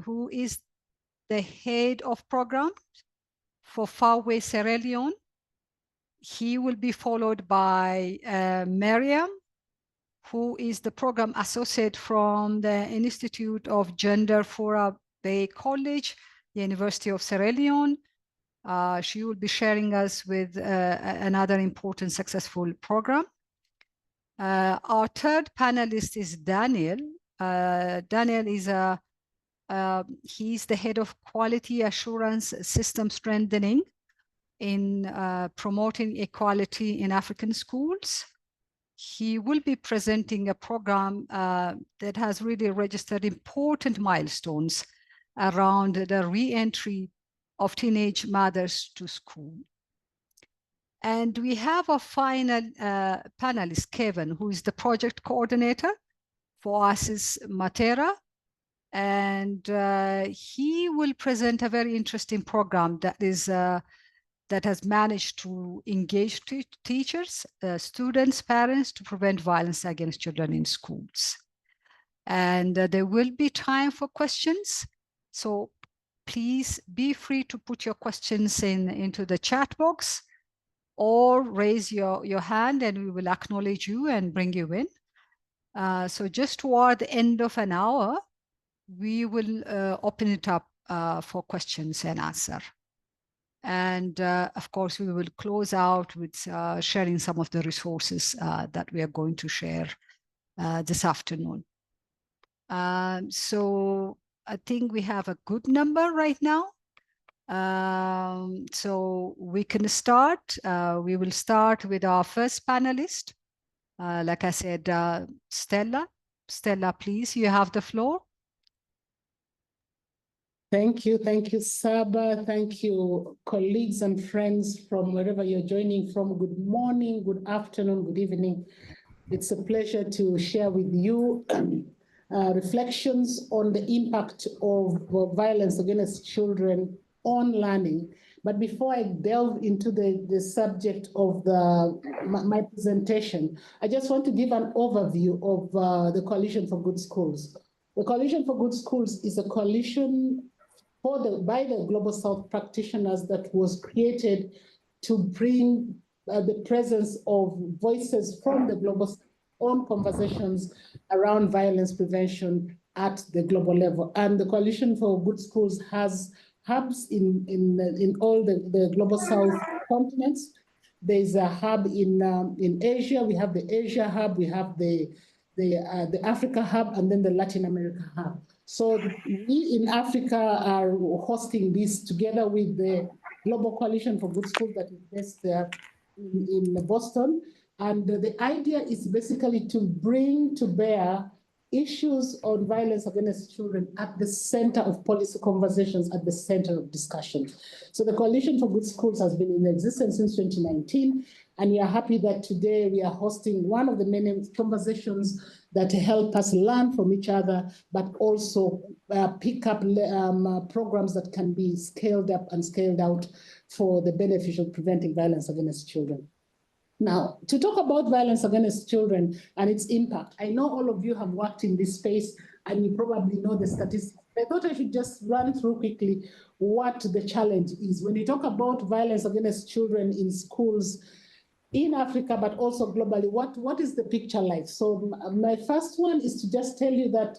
Who is the head of program for Faraway Sierra Leone. He will be followed by Miriam, who is the program associate from the Institute of Gender for Bay College, the University of Sierra Leone. She will be sharing us with another important successful program. Our third panelist is Daniel. Daniel is he's the head of quality assurance system strengthening in promoting equality in African schools. He will be presenting a program that has really registered important milestones around the re-entry of teenage mothers to school. And we have a final panelist, Kevin, who is the project coordinator for ASIS Matera. And he will present a very interesting program that is that has managed to engage teachers, students, parents to prevent violence against children in schools. And there will be time for questions. So please be free to put your questions into the chat box or raise your hand and we will acknowledge you and bring you in. So just toward the end of an hour, we will open it up for questions and answer. And of course, we will close out with sharing some of the resources that we are going to share this afternoon. So I think we have a good number right now. So we can start. We will start with our first panelist. Like I said, Stella. Stella, please, you have the floor. Thank you, Saba. Thank you, colleagues and friends from wherever you're joining from. Good morning, good afternoon, good evening. It's a pleasure to share with you reflections on the impact of violence against children on learning. But before I delve into the subject of my presentation, I just want to give an overview of the Coalition for Good Schools. The Coalition for Good Schools is a coalition by the Global South practitioners that was created to bring the presence of voices from the Global South on conversations around violence prevention at the global level. And the Coalition for Good Schools has hubs in all the Global South continents. There's a hub in Asia. We have the Asia hub. We have the Africa hub, and then the Latin America hub. So we in Africa are hosting this together with the Global Coalition for Good Schools that is based there in Boston. And the idea is basically to bring to bear issues on violence against children at the center of policy conversations, at the center of discussion. So the Coalition for Good Schools has been in existence since 2019, and we are happy that today we are hosting one of the many conversations that help us learn from each other, but also pick up programs that can be scaled up and scaled out for the benefit of preventing violence against children. Now, to talk about violence against children and its impact, I know all of you have worked in this space and you probably know the statistics. I thought I should just run through quickly what the challenge is. When you talk about violence against children in schools in Africa, but also globally, what is the picture like? So my first one is to just tell you that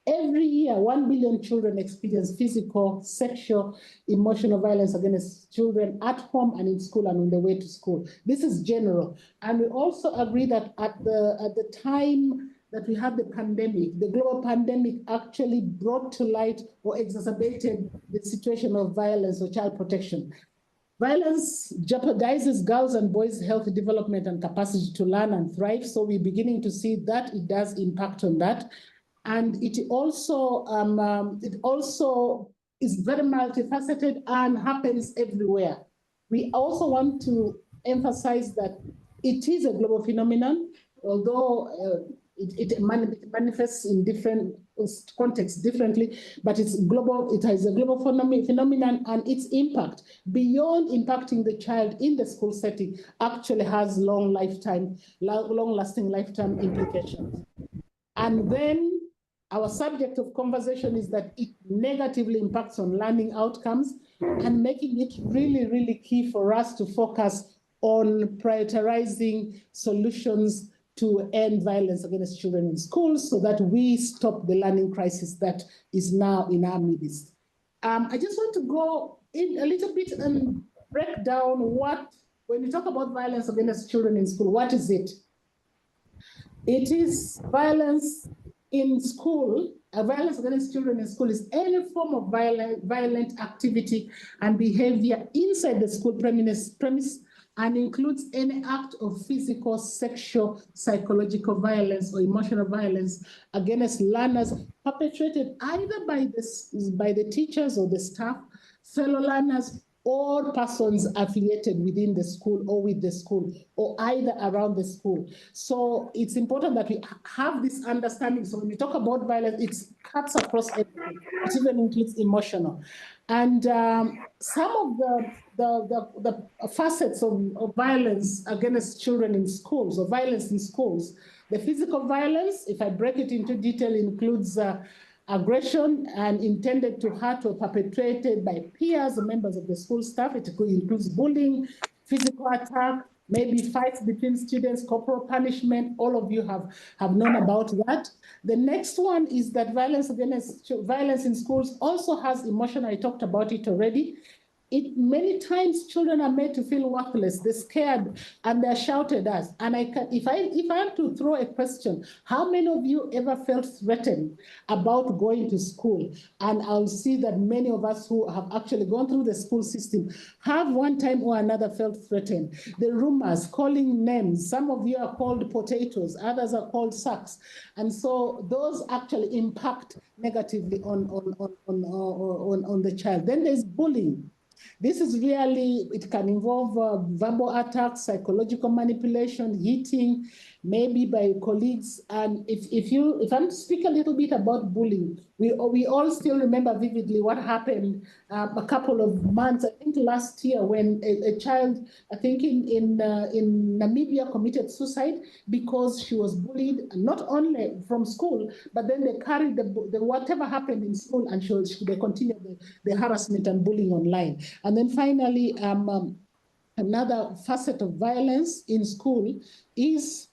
every year, 1 billion children experience physical, sexual, emotional violence against children at home and in school and on the way to school. This is general. And we also agree that at the time that we had the pandemic, the global pandemic actually brought to light or exacerbated the situation of violence or child protection. Violence jeopardizes girls' and boys' healthy development and capacity to learn and thrive. So we're beginning to see that it does impact on that. And it also is very multifaceted and happens everywhere. We also want to emphasize that it is a global phenomenon, although it manifests in different contexts differently, but it's global. It has a global phenomenon, and its impact beyond impacting the child in the school setting actually has long-lasting lifetime implications. And then our subject of conversation is that it negatively impacts on learning outcomes, and making it really, really key for us to focus on prioritizing solutions to end violence against children in schools so that we stop the learning crisis that is now in our midst. I just want to go in a little bit and break down when you talk about violence against children in school, what is it? It is violence in school. Violence against children in school is any form of violent activity and behavior inside the school premise and includes any act of physical, sexual, psychological violence or emotional violence against learners perpetrated either by the teachers or the staff, fellow learners, or persons affiliated within the school or with the school or either around the school. So it's important that we have this understanding. So when we talk about violence, it cuts across everything. It even includes emotional. And some of the facets of violence against children in schools or violence in schools, the physical violence, if I break it into detail, includes aggression and intended to hurt or perpetrated by peers or members of the school staff. It includes bullying, physical attack, maybe fights between students, corporal punishment. All of you have known about that. The next one is that violence in schools also has emotion. I talked about it already. Many times children are made to feel worthless, they're scared, and they're shouted at. And if I have to throw a question, how many of you ever felt threatened about going to school? And I'll see that many of us who have actually gone through the school system have one time or another felt threatened. The rumors, calling names, some of you are called potatoes, others are called sacks. And so those actually impact negatively on the child. Then there's bullying. This is really, it can involve verbal attacks, psychological manipulation, hitting, maybe by colleagues. And if I'm to speak a little bit about bullying, we all still remember vividly what happened a couple of months, I think last year, when a child, I think in Namibia, committed suicide because she was bullied, not only from school, but then they carried the whatever happened in school, and they continued the harassment and bullying online. And then finally, another facet of violence in school is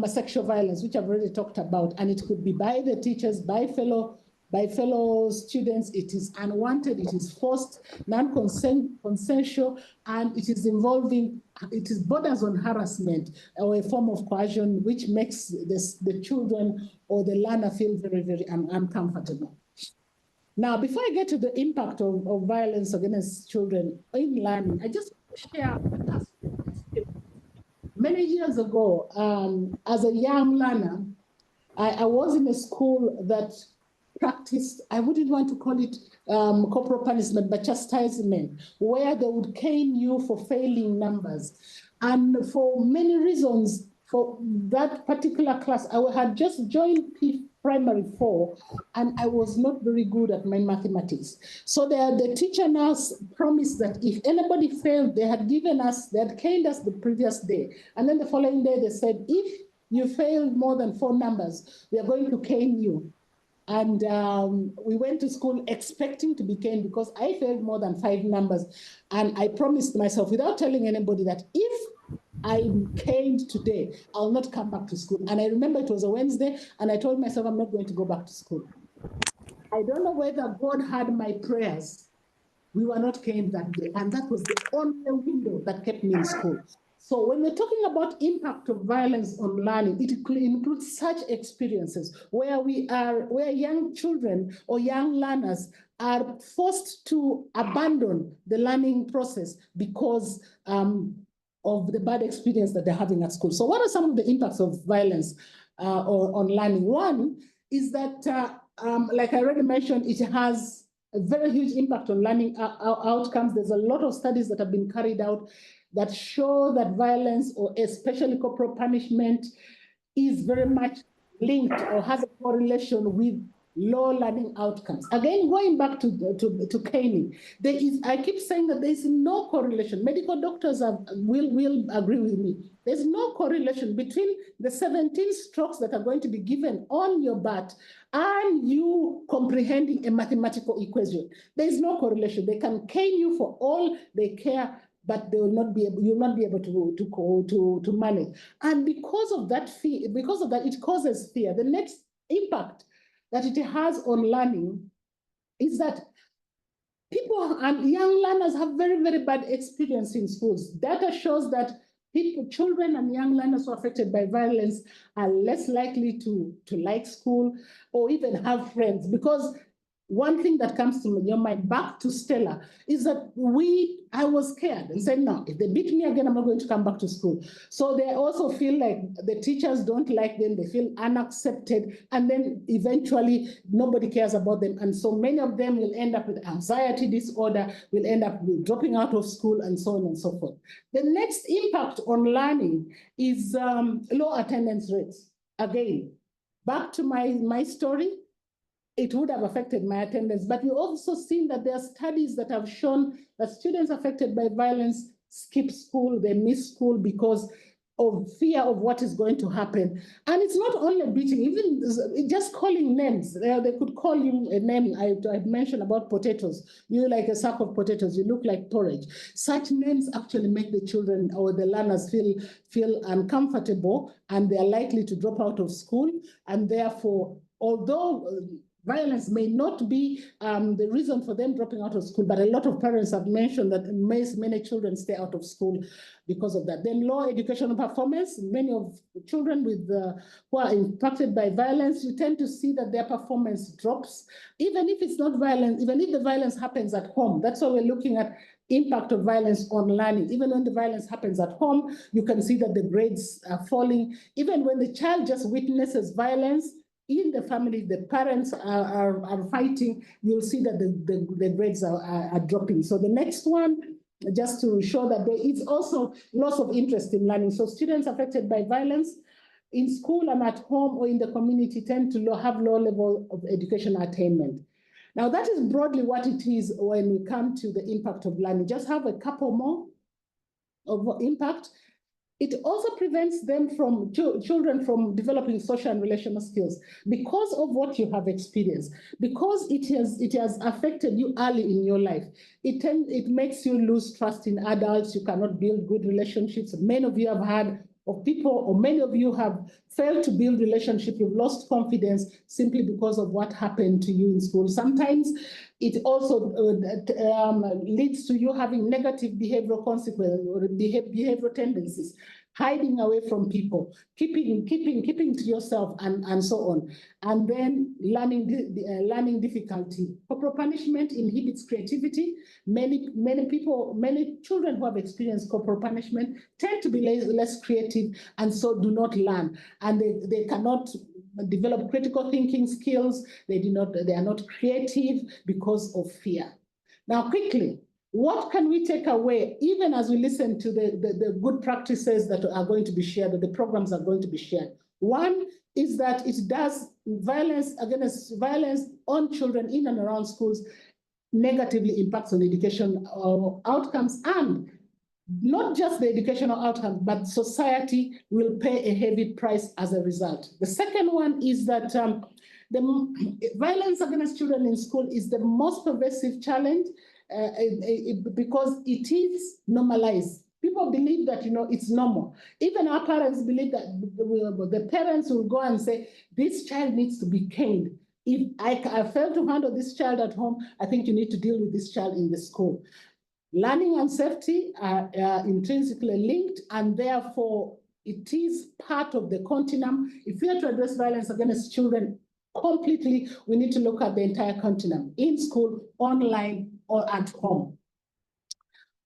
sexual violence, which I've already talked about, and it could be by the teachers, by fellow students. It is unwanted, it is forced, non-consensual, and it is borders on harassment or a form of coercion, which makes the children or the learner feel very, very uncomfortable. Now, before I get to the impact of violence against children in learning, I just want to share many years ago, as a young learner, I was in a school that practiced, I wouldn't want to call it corporal punishment, but chastisement, where they would cane you for failing numbers. And for many reasons, for that particular class, I had just joined primary 4, and I was not very good at my mathematics. So the teacher now promised that if anybody failed, they had caned us the previous day. And then the following day, they said, if you failed more than 4 numbers, we are going to cane you. And we went to school expecting to be caned because I failed more than 5 numbers. And I promised myself, without telling anybody, that if I'm caned today, I'll not come back to school. And I remember it was a Wednesday, and I told myself I'm not going to go back to school. I don't know whether God heard my prayers. We were not caned that day, and that was the only window that kept me in school. So when we're talking about impact of violence on learning, it includes such experiences where young children or young learners are forced to abandon the learning process because of the bad experience that they're having at school. So what are some of the impacts of violence on learning? One is that, like I already mentioned, it has a very huge impact on learning outcomes. There's a lot of studies that have been carried out that show that violence, or especially corporal punishment, is very much linked or has a correlation with low learning outcomes. Again, going back to caning, I keep saying that there is no correlation. Medical doctors will agree with me. There's no correlation between the 17 strokes that are going to be given on your butt and you comprehending a mathematical equation. There is no correlation. They can cane you for all they care, but they will not be able, you'll not be able to manage. And because of that fear, it causes fear. The next impact that it has on learning is that people and young learners have very, very bad experience in schools. Data shows that children and young learners who are affected by violence are less likely to like school or even have friends, because one thing that comes to your mind, back to Stella, is that I was scared and said, no, if they beat me again, I'm not going to come back to school. So they also feel like the teachers don't like them, they feel unaccepted, and then eventually nobody cares about them. And so many of them will end up with anxiety disorder, will end up with dropping out of school, and so on and so forth. The next impact on learning is low attendance rates. Again, back to my story, it would have affected my attendance. But we've also seen that there are studies that have shown that students affected by violence skip school, they miss school because of fear of what is going to happen. And it's not only beating, even just calling names. They could call you a name. I mentioned about potatoes. You like a sack of potatoes, you look like porridge. Such names actually make the children or the learners feel uncomfortable, and they are likely to drop out of school. And therefore, although violence may not be the reason for them dropping out of school, but a lot of parents have mentioned that many children stay out of school because of that. Then low educational performance. Many of the children who are impacted by violence, you tend to see that their performance drops, even if it's not violence, even if the violence happens at home. That's why we're looking at impact of violence on learning. Even when the violence happens at home, you can see that the grades are falling. Even when the child just witnesses violence in the family, the parents are fighting, you'll see that the grades are dropping. So the next one, just to show that there is also loss of interest in learning. So students affected by violence in school and at home or in the community tend to have low level of educational attainment. Now that is broadly what it is when we come to the impact of learning. Just have a couple more of impact. It also prevents children from developing social and relational skills because of what you have experienced, because it has affected you early in your life. It makes you lose trust in adults. You cannot build good relationships. Many of you have had of people, or many of you have failed to build relationships. You've lost confidence simply because of what happened to you in school. Sometimes it also leads to you having negative behavioral consequences or behavioral tendencies, hiding away from people, keeping to yourself, and so on. And then learning difficulty. Corporal punishment inhibits creativity. Many children who have experienced corporal punishment tend to be less creative, and so do not learn. And they cannot develop critical thinking skills. They are not creative because of fear. Now, quickly, what can we take away, even as we listen to the good practices that are going to be shared, that the programs are going to be shared? One is that it does violence on children in and around schools negatively impacts on education outcomes, and not just the educational outcomes, but society will pay a heavy price as a result. The second one is that the violence against children in school is the most pervasive challenge because it is normalized. People believe that, it's normal. Even our parents believe that the parents will go and say, this child needs to be caned. If I fail to handle this child at home, I think you need to deal with this child in the school. Learning and safety are intrinsically linked, and therefore it is part of the continuum. If we are to address violence against children completely, we need to look at the entire continuum, in school, online, or at home.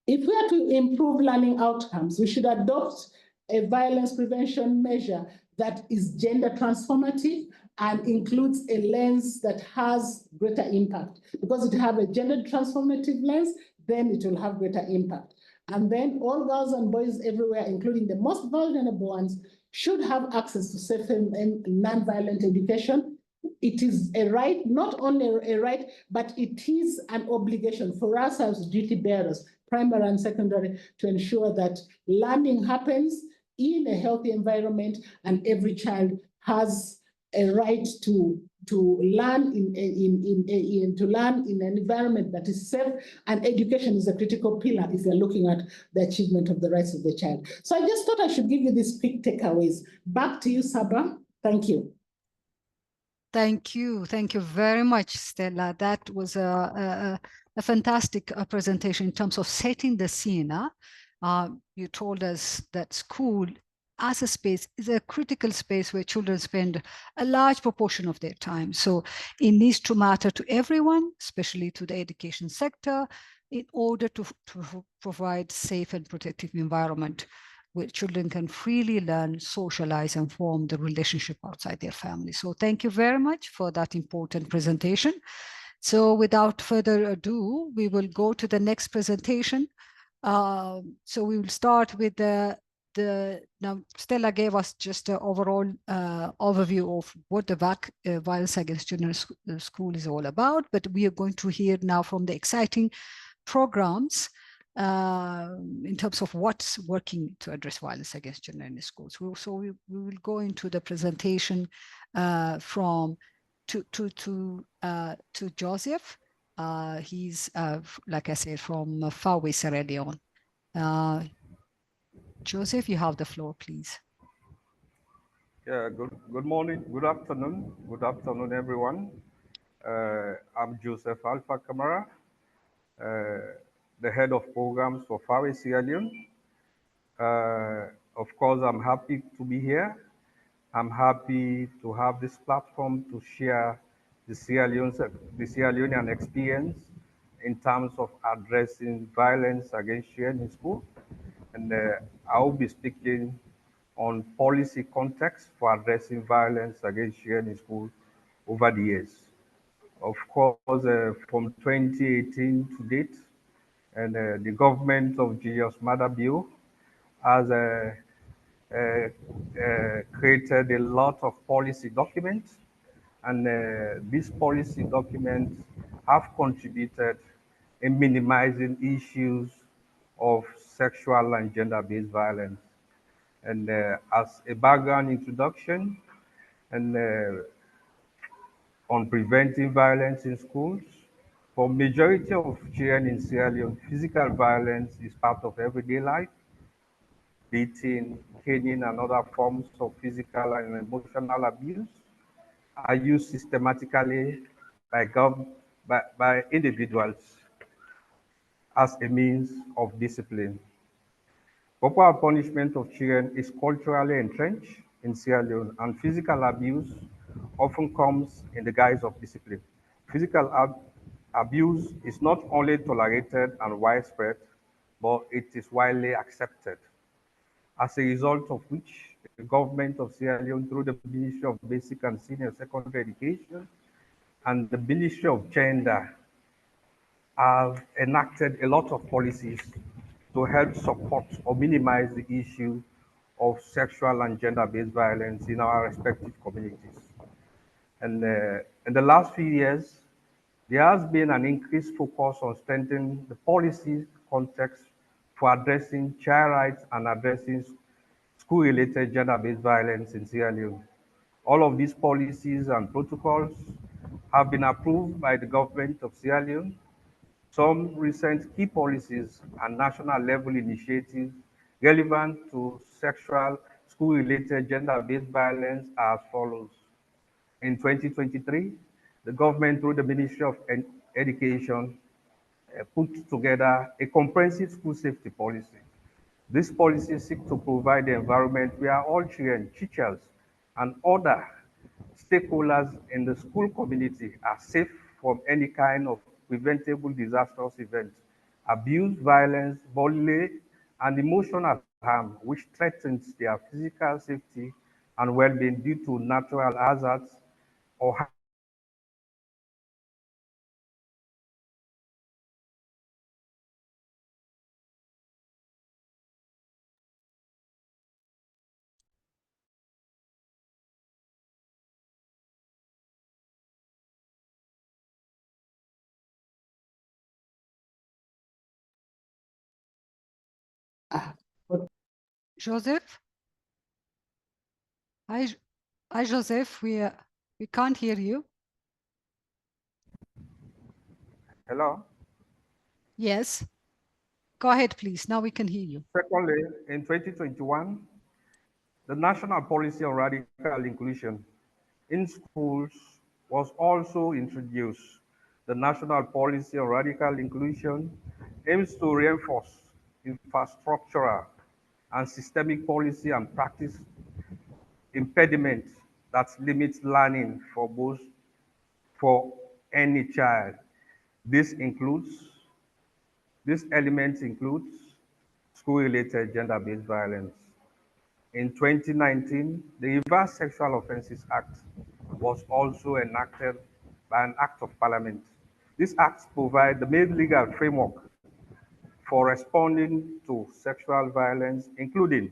If we are to improve learning outcomes, we should adopt a violence prevention measure that is gender transformative and includes a lens that has greater impact. Because it has a gender transformative lens, then it will have greater impact. And then all girls and boys everywhere, including the most vulnerable ones, should have access to safe and non-violent education. It is a right, not only a right, but it is an obligation for us as duty bearers, primary and secondary, to ensure that learning happens in a healthy environment and every child has a right to learn in an environment that is safe, and education is a critical pillar if you're looking at the achievement of the rights of the child. So I just thought I should give you these quick takeaways. Back to you, Saba. Thank you. Thank you. Thank you very much, Stella. That was a fantastic presentation in terms of setting the scene. You told us that school as a space is a critical space where children spend a large proportion of their time. So it needs to matter to everyone, especially to the education sector, in order to provide safe and protective environment where children can freely learn, socialize, and form the relationship outside their family. So thank you very much for that important presentation. So without further ado, we will go to the next presentation. So we will start with now Stella gave us just an overall overview of what the VAC, Violence Against Children School, is all about, but we are going to hear now from the exciting programs in terms of what's working to address violence against children in the schools. So we will go into the presentation from to Joseph. He's like I said, from faraway Sierra Leone. Joseph, you have the floor, please. Yeah, good morning, good afternoon, everyone. I'm Joseph Alpha Camara, the head of programs for faraway Sierra Leone. Of course, I'm happy to be here. I'm happy to have this platform to share the Sierra Leonean experience in terms of addressing violence against children in school. And I will be speaking on policy context for addressing violence against children in school over the years. Of course, from 2018 to date, and the government of Julius Maada Bio has created a lot of policy documents, and these policy documents have contributed in minimizing issues of sexual and gender-based violence. And as a background introduction, and on preventing violence in schools, for majority of children in Sierra Leone, physical violence is part of everyday life. Beating, caning, and other forms of physical and emotional abuse are used systematically by individuals as a means of discipline. Corporal punishment of children is culturally entrenched in Sierra Leone, and physical abuse often comes in the guise of discipline. Physical abuse is not only tolerated and widespread, but it is widely accepted. As a result of which, the government of Sierra Leone, through the Ministry of Basic and Senior Secondary Education and the Ministry of Gender, have enacted a lot of policies to help support or minimize the issue of sexual and gender-based violence in our respective communities. And in the last few years, there has been an increased focus on strengthening the policy context for addressing child rights and addressing school-related gender-based violence in Sierra Leone. All of these policies and protocols have been approved by the government of Sierra Leone. Some recent key policies and national level initiatives relevant to sexual, school-related gender-based violence are as follows. In 2023, the government, through the Ministry of Education, put together a comprehensive school safety policy. This policy seeks to provide the environment where all children, teachers, and other stakeholders in the school community are safe from any kind of preventable disastrous event, abuse, violence, bullying, and emotional harm, which threatens their physical safety and well-being due to natural hazards or Joseph? Hi, Joseph. We can't hear you. Hello? Yes. Go ahead, please. Now we can hear you. Secondly, in 2021, the National Policy on Radical Inclusion in schools was also introduced. The National Policy on Radical Inclusion aims to reinforce infrastructural and systemic policy and practice impediments that limit learning for any child. This element includes school-related gender-based violence. In 2019, the Reverse Sexual Offences Act was also enacted by an act of parliament. This act provides the main legal framework for responding to sexual violence, including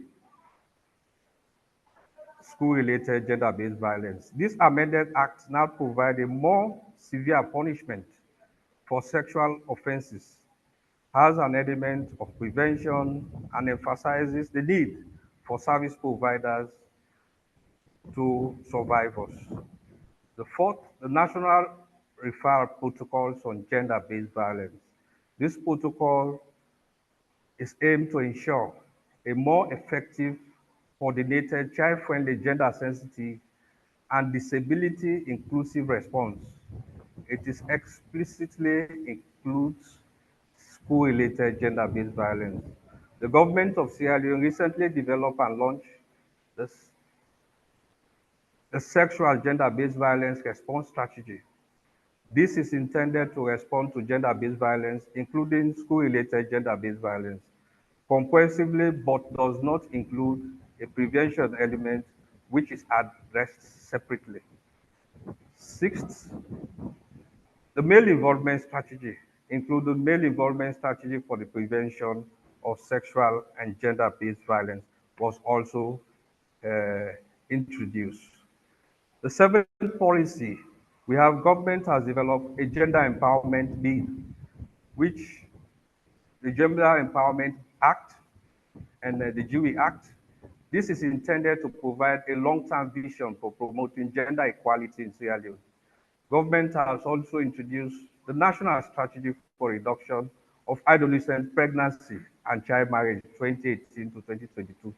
school-related gender-based violence. This amended act now provides a more severe punishment for sexual offenses, has an element of prevention, and emphasizes the need for service providers to survivors. The fourth, the National Referral Protocols on Gender-Based Violence. This protocol is aimed to ensure a more effective, coordinated, child-friendly, gender-sensitive, and disability-inclusive response. It is explicitly includes school-related gender-based violence. The government of Sierra Leone recently developed and launched this, the Sexual Gender-Based Violence Response Strategy. This is intended to respond to gender-based violence, including school-related gender-based violence, comprehensively, but does not include a prevention element which is addressed separately. Sixth, the male involvement strategy included male involvement strategy for the prevention of sexual and gender-based violence was also uh, introduced. The seventh policy, we have government has developed a gender empowerment bill, which the Gender Empowerment Act and the Dewey Act. This is intended to provide a long-term vision for promoting gender equality in Sierra Leone. Government has also introduced the National Strategy for Reduction of Adolescent Pregnancy and Child Marriage 2018 to 2022,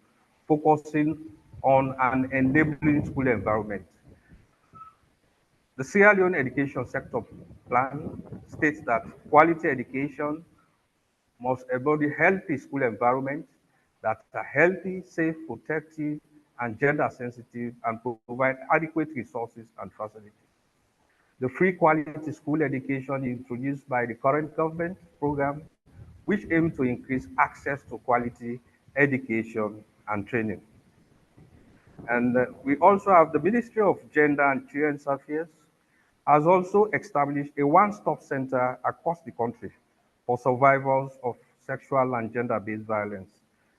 focusing on an enabling school environment. The Sierra Leone Education Sector Plan states that quality education must embody healthy school environment that are healthy, safe, protective, and gender sensitive, and provide adequate resources and facilities. The free quality school education introduced by the current government program, which aims to increase access to quality education and training. And we also have the Ministry of Gender and Children's Affairs has also established a one-stop center across the country for survivors of sexual and gender-based violence.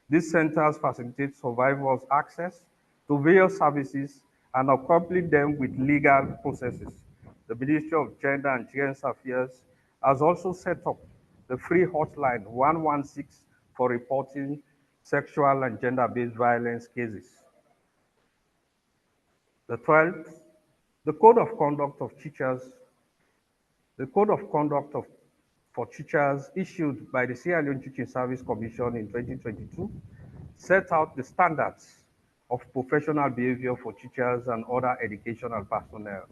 These centers facilitate survivors' access to various services and accompany them with legal processes. The Ministry of Gender and Children's Affairs has also set up the free hotline 116 for reporting sexual and gender-based violence cases. The 12th, the Code of Conduct of Teachers, the Code of Conduct for Teachers issued by the Sierra Leone Teaching Service Commission in 2022 set out the standards of professional behavior for teachers and other educational personnel.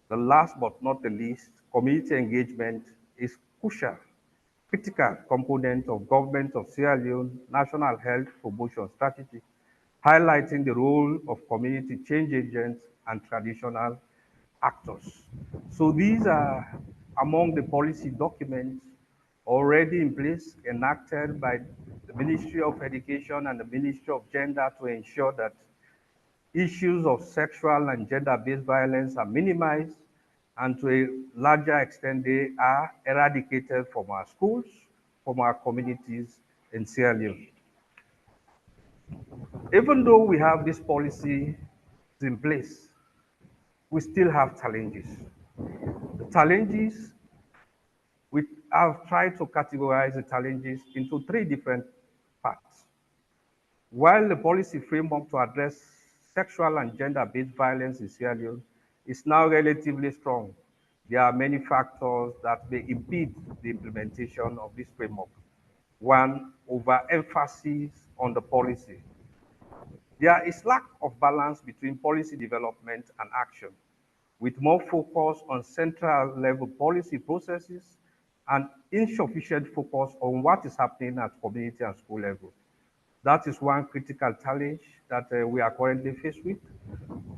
The last but not the least, community engagement is crucial, critical component of Government of Sierra Leone National Health Promotion Strategy, highlighting the role of community change agents and traditional actors. So these are among the policy documents already in place, enacted by the Ministry of Education and the Ministry of Gender to ensure that issues of sexual and gender-based violence are minimized, and to a larger extent, they are eradicated from our schools, from our communities in Sierra Leone. Even though we have this policy in place, we still have challenges. The challenges, we have tried to categorize the challenges into three different parts. While the policy framework to address sexual and gender-based violence in Sierra Leone is now relatively strong, there are many factors that may impede the implementation of this framework. One, overemphasis on the policy. There is lack of balance between policy development and action, with more focus on central level policy processes and insufficient focus on what is happening at community and school level. That is one critical challenge that we are currently faced with.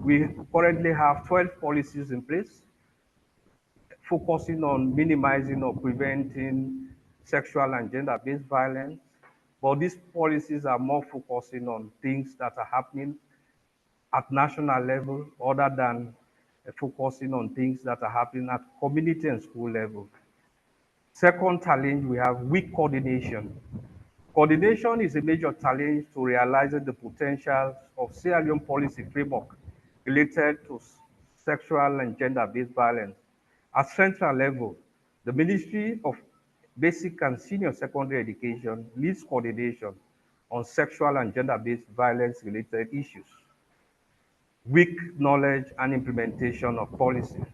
We currently have 12 policies in place, focusing on minimizing or preventing sexual and gender-based violence. But these policies are more focusing on things that are happening at national level other than focusing on things that are happening at community and school level. Second challenge, we have weak coordination. Coordination is a major challenge to realizing the potential of Sierra Leone policy framework related to sexual and gender-based violence. At central level, the Ministry of Basic and Senior Secondary Education leads coordination on sexual and gender-based violence-related issues. Weak knowledge and implementation of policy.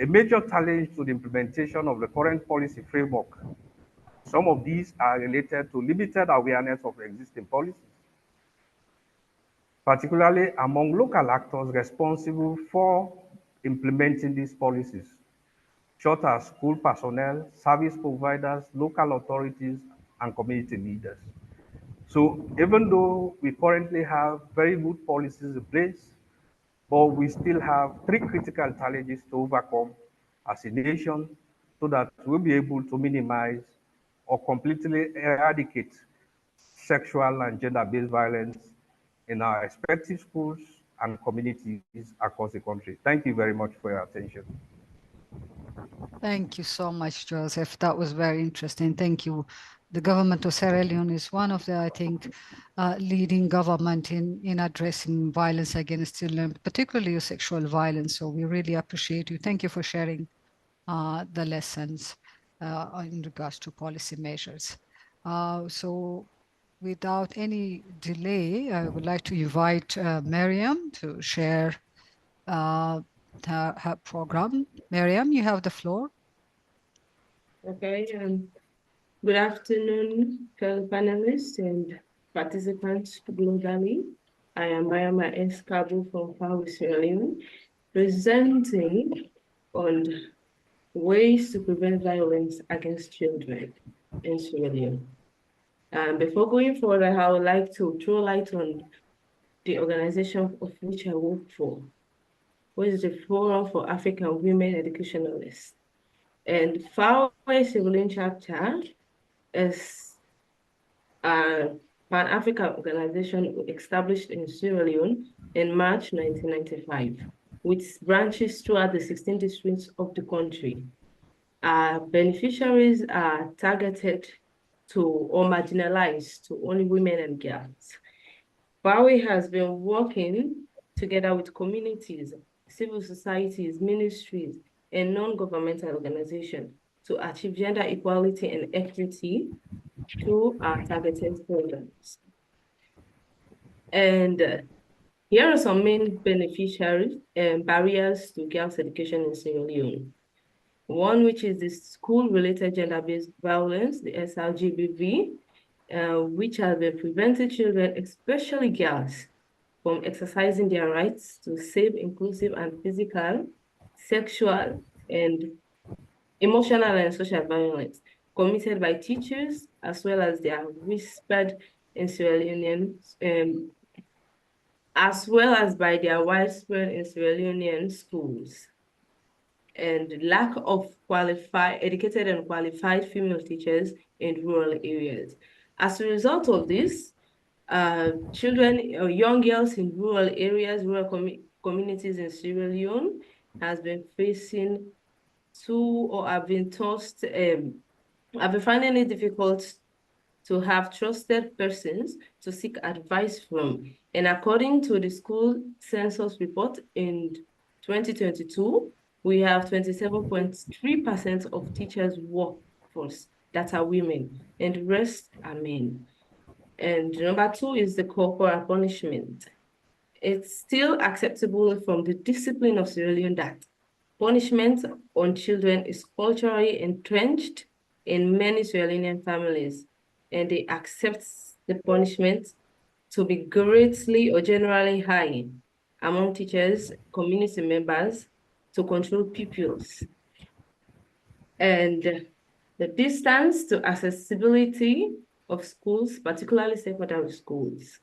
A major challenge to the implementation of the current policy framework. Some of these are related to limited awareness of existing policies, particularly among local actors responsible for implementing these policies, such as school personnel, service providers, local authorities, and community leaders. So even though we currently have very good policies in place, but we still have three critical challenges to overcome as a nation so that we'll be able to minimize or completely eradicate sexual and gender-based violence in our respective schools and communities across the country. Thank you very much for your attention. Thank you so much, Joseph. That was very interesting. Thank you. The government of Sierra Leone is one of the, I think, leading government in addressing violence against children, particularly sexual violence. So we really appreciate you. Thank you for sharing the lessons in regards to policy measures. So without any delay, I would like to invite Miriam to share her program. Miriam, you have the floor. Okay, good afternoon, fellow panelists and participants globally. I am Mayama S. Kabu from Fawe, Sierra Leone, presenting on ways to prevent violence against children in Sierra Leone. Before going forward, I would like to throw light on the organization of which I work for, which is the Forum for African Women Educationalists. And Fawe Civilian Chapter is a Pan-African organization established in Sierra Leone in March 1995, with branches throughout the 16 districts of the country. Beneficiaries are targeted to or marginalized to only women and girls. Fawe has been working together with communities, civil societies, ministries, and non-governmental organizations to achieve gender equality and equity through our targeted programs. And here are some main beneficiaries and barriers to girls' education in Sierra Leone. One, which is the school-related gender-based violence, the SRGBV, which has been preventing children, especially girls, from exercising their rights to safe, inclusive, and physical, sexual, and emotional and social violence committed by teachers, as well as their whispered in Sierra Leonean, as well as by their widespread in Sierra Leonean schools. And lack of educated and qualified female teachers in rural areas. As a result of this, children or young girls in rural areas, rural communities in Sierra Leone has been facing or have been tossed, have been finding it difficult to have trusted persons to seek advice from. And according to the school census report in 2022, we have 27.3% of teachers workforce that are women, and the rest are men. And number 2 is the corporal punishment. It's still acceptable from the discipline of Sierra Leone that punishment on children is culturally entrenched in many Sierra Leonean families, and they accept the punishment to be greatly or generally high among teachers, community members, to control pupils. And the distance to accessibility of schools, particularly secondary schools.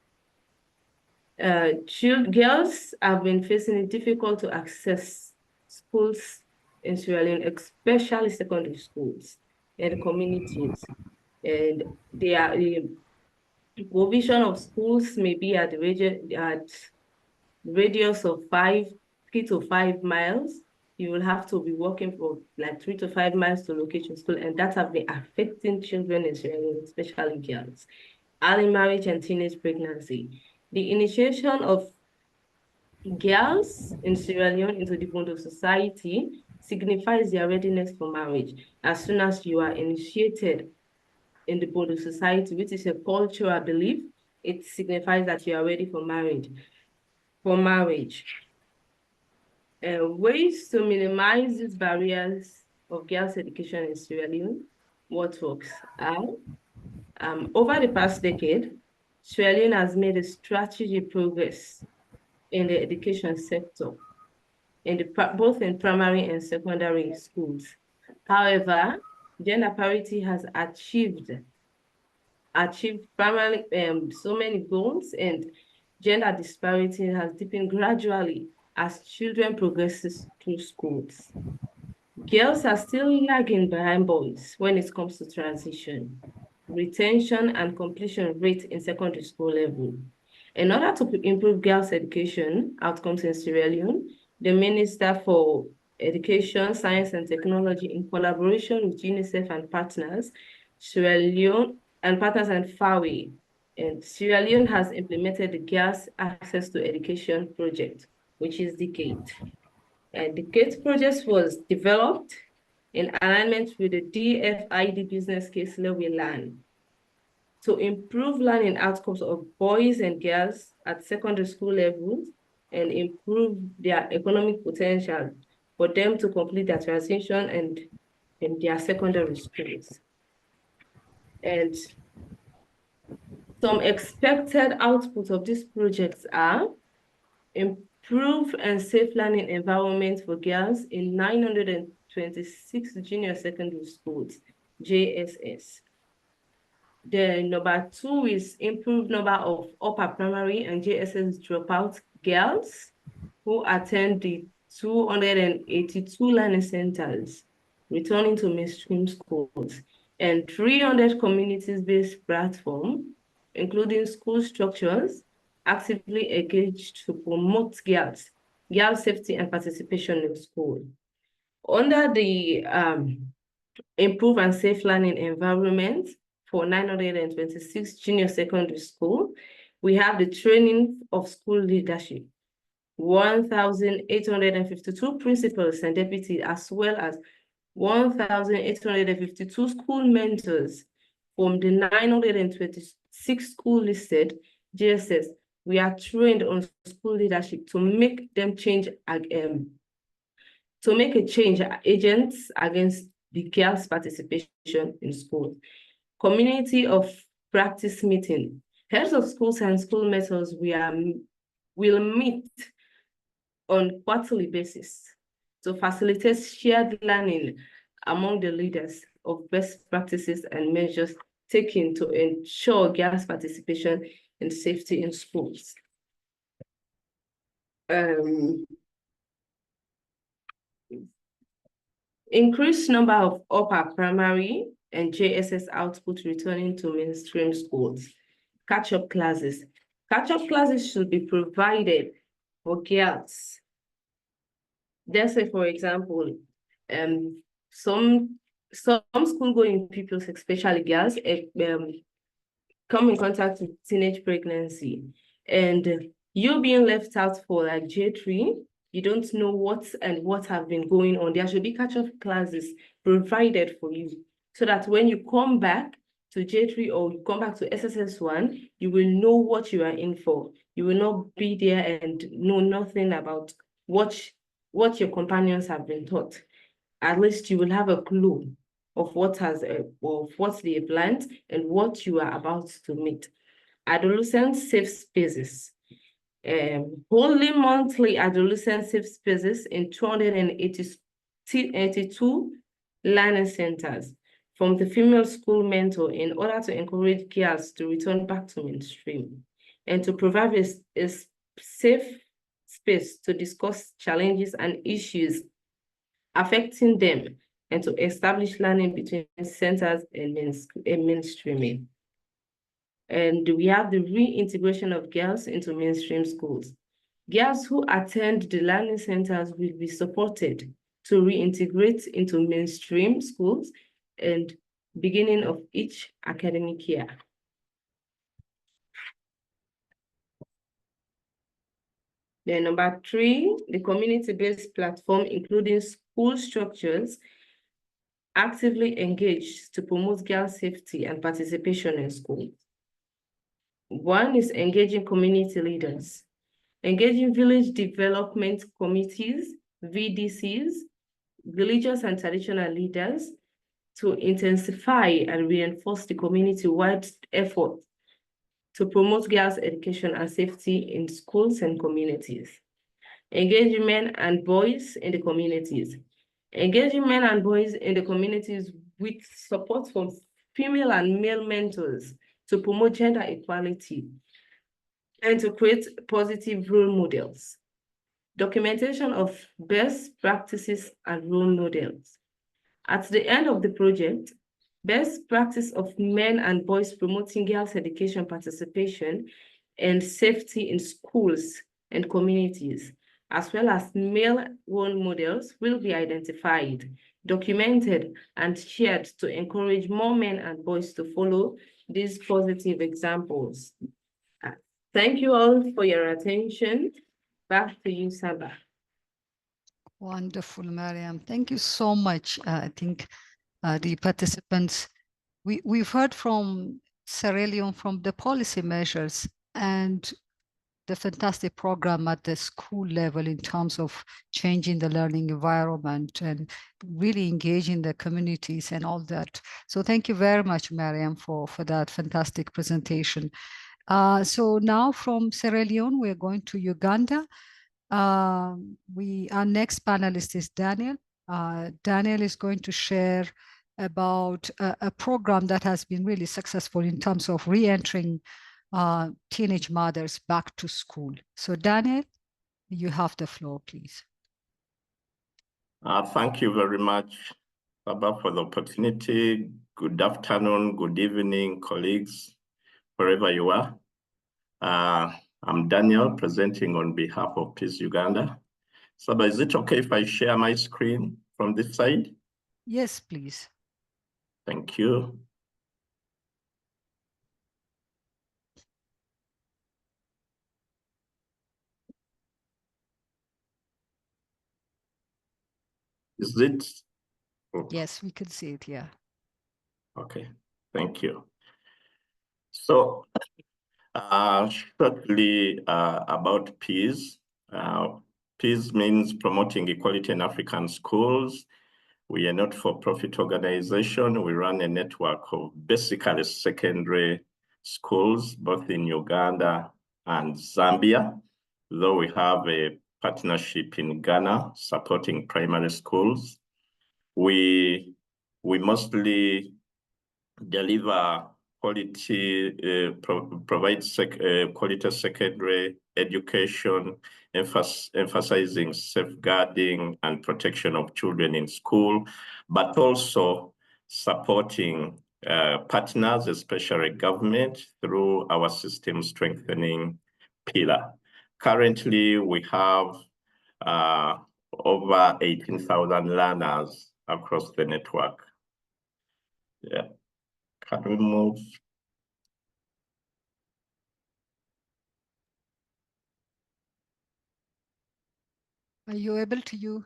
Girls have been facing it difficult to access schools in Sierra Leone, especially secondary schools and communities. And the provision of schools may be at the radius of 3 to 5 miles. You will have to be walking for like 3 to 5 miles to locate your school, and that have been affecting children in Sierra Leone, especially girls. Early marriage and teenage pregnancy. The initiation of girls in Sierra Leone into the bond of society signifies their readiness for marriage. As soon as you are initiated in the bond of society, which is a cultural belief, it signifies that you are ready for marriage. Ways to minimize these barriers of girls' education in Sierra Leone, what works are, over the past decade, Sierra Leone has made a strategic progress in the education sector, both in primary and secondary schools. However, gender parity has achieved primarily so many goals, and gender disparity has deepened gradually as children progresses through schools. Girls are still lagging behind boys when it comes to transition, retention, and completion rate in secondary school level. In order to improve girls' education outcomes in Sierra Leone, the Minister for Education, Science and Technology, in collaboration with UNICEF and partners, Sierra Leone and partners and FAWE, and Sierra Leone has implemented the Girls Access to Education project, which is DCATE. And the DCATE project was developed in alignment with the DFID business case Lewe Learn to improve learning outcomes of boys and girls at secondary school levels and improve their economic potential for them to complete their transition and in their secondary schools. And some expected outputs of these projects are improve and safe learning environment for girls in 926 junior secondary schools, JSS. The number 2 is improved number of upper primary and JSS dropout girls who attend the 282 learning centers, returning to mainstream schools, and 300 communities-based platform, including school structures, actively engaged to promote girls safety and participation in school. Under the improve and safe learning environment for 926 junior secondary school, we have the training of school leadership, 1,852 principals and deputies, as well as 1,852 school mentors from the 926 school listed JSS. We are trained on school leadership to make them change, to make a change agents against the girls' participation in school. Community of practice meeting. Heads of schools and school methods will meet on quarterly basis to facilitate shared learning among the leaders of best practices and measures taken to ensure girls' participation and safety in schools. Increased number of upper primary and JSS output returning to mainstream schools. Catch-up classes. Catch-up classes should be provided for girls. Let's say, for example, some school-going pupils, especially girls, come in contact with teenage pregnancy, and you being left out for like J3, you don't know what have been going on. There should be catch-up classes provided for you so that when you come back, to J3 or you come back to SSS1, you will know what you are in for. You will not be there and know nothing about what your companions have been taught. At least you will have a clue of what they planned and what you are about to meet. Adolescent safe spaces. Only monthly adolescent safe spaces in 282 learning centers from the female school mentor in order to encourage girls to return back to mainstream and to provide a safe space to discuss challenges and issues affecting them and to establish learning between centers and mainstreaming. And we have the reintegration of girls into mainstream schools. Girls who attend the learning centers will be supported to reintegrate into mainstream schools and beginning of each academic year. Then number 3, the community-based platform, including school structures, actively engaged to promote girl safety and participation in schools. 1 is engaging community leaders, engaging village development committees, VDCs, religious and traditional leaders to intensify and reinforce the community-wide effort to promote girls' education and safety in schools and communities. Engaging men and boys in the communities. Engaging men and boys in the communities with support from female and male mentors to promote gender equality and to create positive role models. Documentation of best practices and role models. At the end of the project, best practice of men and boys promoting girls' education participation and safety in schools and communities, as well as male role models, will be identified, documented, and shared to encourage more men and boys to follow these positive examples. Thank you all for your attention. Back to you, Saba. Wonderful, Mariam. Thank you so much. I think the participants, we've heard from Sierra Leone from the policy measures and the fantastic program at the school level in terms of changing the learning environment and really engaging the communities and all that. So thank you very much, Mariam, for that fantastic presentation. So now from Sierra Leone, we're going to Uganda. Our next panelist is Daniel. Daniel is going to share about a program that has been really successful in terms of re-entering teenage mothers back to school. So Daniel, you have the floor, please. Thank you very much, Baba, for the opportunity. Good afternoon, good evening, colleagues, wherever you are. I'm Daniel, presenting on behalf of Peace Uganda. Saba, is it okay if I share my screen from this side? Yes, please. Thank you. Is it? Yes, we can see it, yeah. Okay, thank you. So, shortly about peace. Peace means promoting equality in African schools. We are not for-profit organization. We run a network of basically secondary schools, both in Uganda and Zambia, though we have a partnership in Ghana supporting primary schools. We mostly deliver quality, provide quality secondary education, emphasizing safeguarding and protection of children in school, but also supporting partners, especially government, through our system strengthening pillar. Currently, we have over 18,000 learners across the network. Yeah. Can we move? Are you able to use?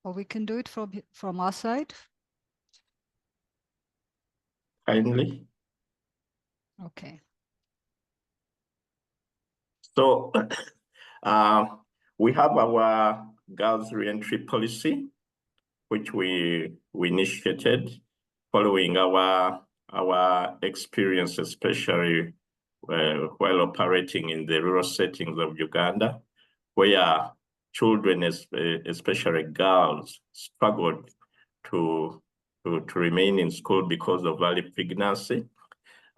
or we can do it from our side. Kindly. Okay. So we have our girls reentry policy, which we initiated following our experience, especially while operating in the rural settings of Uganda, where children, especially girls, struggled to remain in school because of early pregnancy.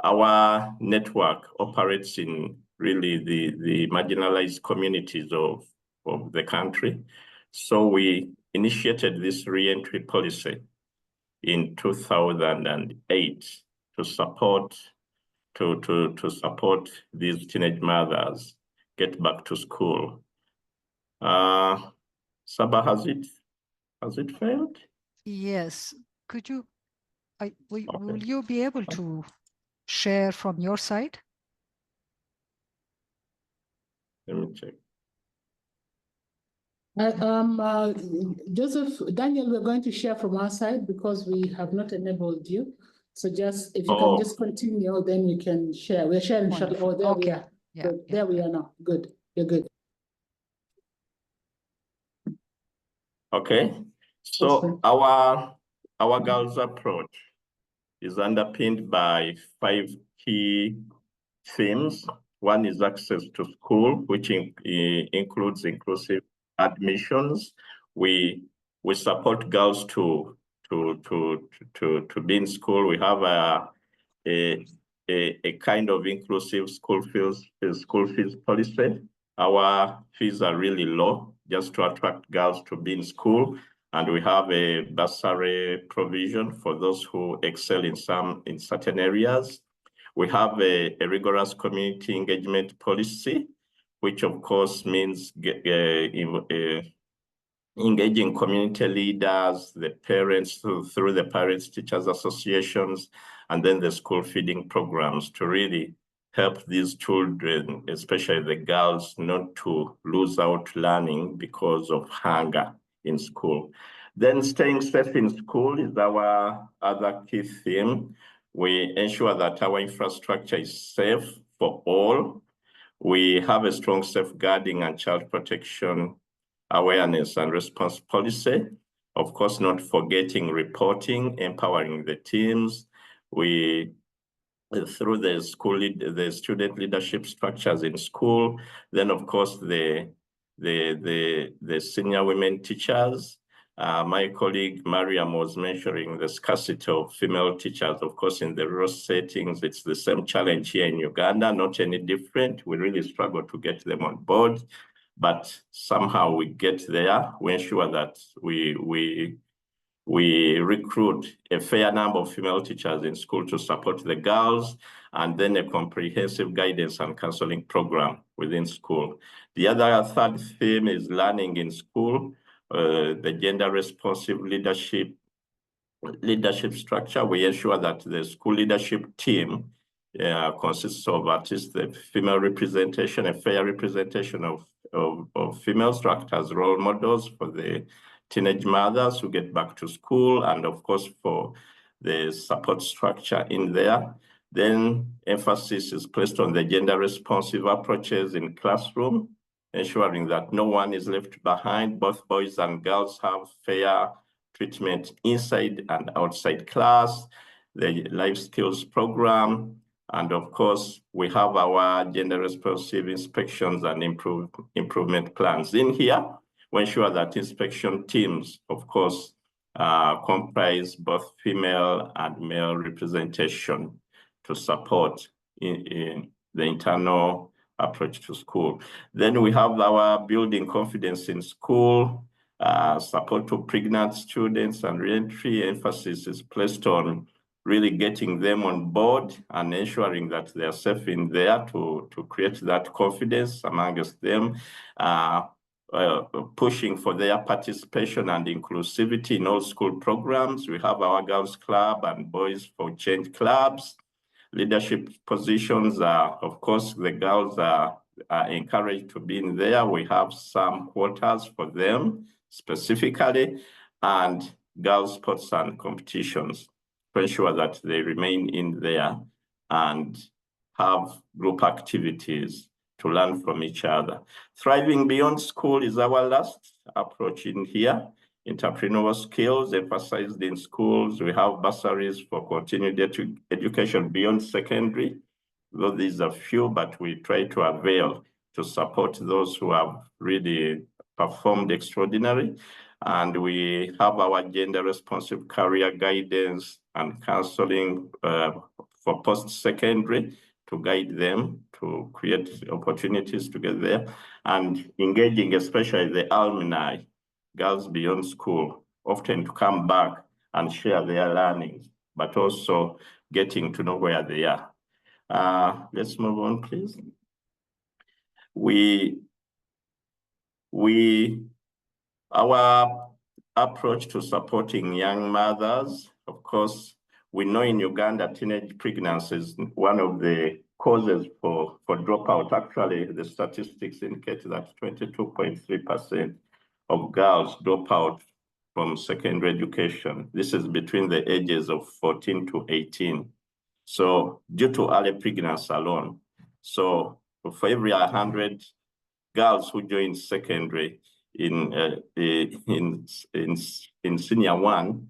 Our network operates in really the marginalized communities of the country. So we initiated this reentry policy in 2008 to support these teenage mothers get back to school. Saba, has it failed? Yes. Could you, will you be able to share from your side? Let me check. Joseph, Daniel, we're going to share from our side because we have not enabled you. So just, if you can just continue, then we can share. We're sharing. Oh, there we are. Yeah, there we are now. Good. You're good. Okay. So our girls approach is underpinned by 5 key themes. One is access to school, which includes inclusive admissions. We support girls to be in school. We have a kind of inclusive school fees policy. Our fees are really low just to attract girls to be in school. And we have a bursary provision for those who excel in certain areas. We have a rigorous community engagement policy, which of course means engaging community leaders, the parents through the parents teachers associations, and then the school feeding programs to really help these children, especially the girls, not to lose out learning because of hunger in school. Then staying safe in school is our other key theme. We ensure that our infrastructure is safe for all. We have a strong safeguarding and child protection awareness and response policy. Of course, not forgetting reporting, empowering the teams. We, through the student leadership structures in school, then of course the senior women teachers. My colleague Mariam was mentioning the scarcity of female teachers. Of course, in the rural settings, it's the same challenge here in Uganda, not any different. We really struggle to get them on board, but somehow we get there. We ensure that we recruit a fair number of female teachers in school to support the girls, and then a comprehensive guidance and counseling program within school. The other third theme is learning in school, the gender responsive leadership structure. We ensure that the school leadership team consists of at least the female representation, a fair representation of females to act as role models for the teenage mothers who get back to school, and of course for the support structure in there. Then emphasis is placed on the gender responsive approaches in classroom, ensuring that no one is left behind. Both boys and girls have fair treatment inside and outside class, the life skills program, and of course, we have our gender responsive inspections and improvement plans in here. We ensure that inspection teams, of course, comprise both female and male representation to support in the internal approach to school. Then we have our building confidence in school, support to pregnant students and reentry. Emphasis is placed on really getting them on board and ensuring that they are safe in there to create that confidence amongst them, pushing for their participation and inclusivity in all school programs. We have our girls club and boys for change clubs. Leadership positions are, of course, the girls are encouraged to be in there. We have some quotas for them specifically, and girls' sports and competitions to ensure that they remain in there and have group activities to learn from each other. Thriving beyond school is our last approach in here. Entrepreneurial skills emphasized in schools. We have bursaries for continued education beyond secondary. Though these are few, but we try to avail to support those who have really performed extraordinary. And we have our gender-responsive career guidance and counseling for post-secondary to guide them to create opportunities to get there, and engaging especially the alumni, girls beyond school, often to come back and share their learnings, but also getting to know where they are. Let's move on, please. Our approach to supporting young mothers, of course, we know in Uganda, teenage pregnancy is one of the causes for dropout. Actually, the statistics indicate that 22.3% of girls drop out from secondary education. This is between the ages of 14 to 18. So due to early pregnancy alone. So for every 100 girls who join secondary in senior one,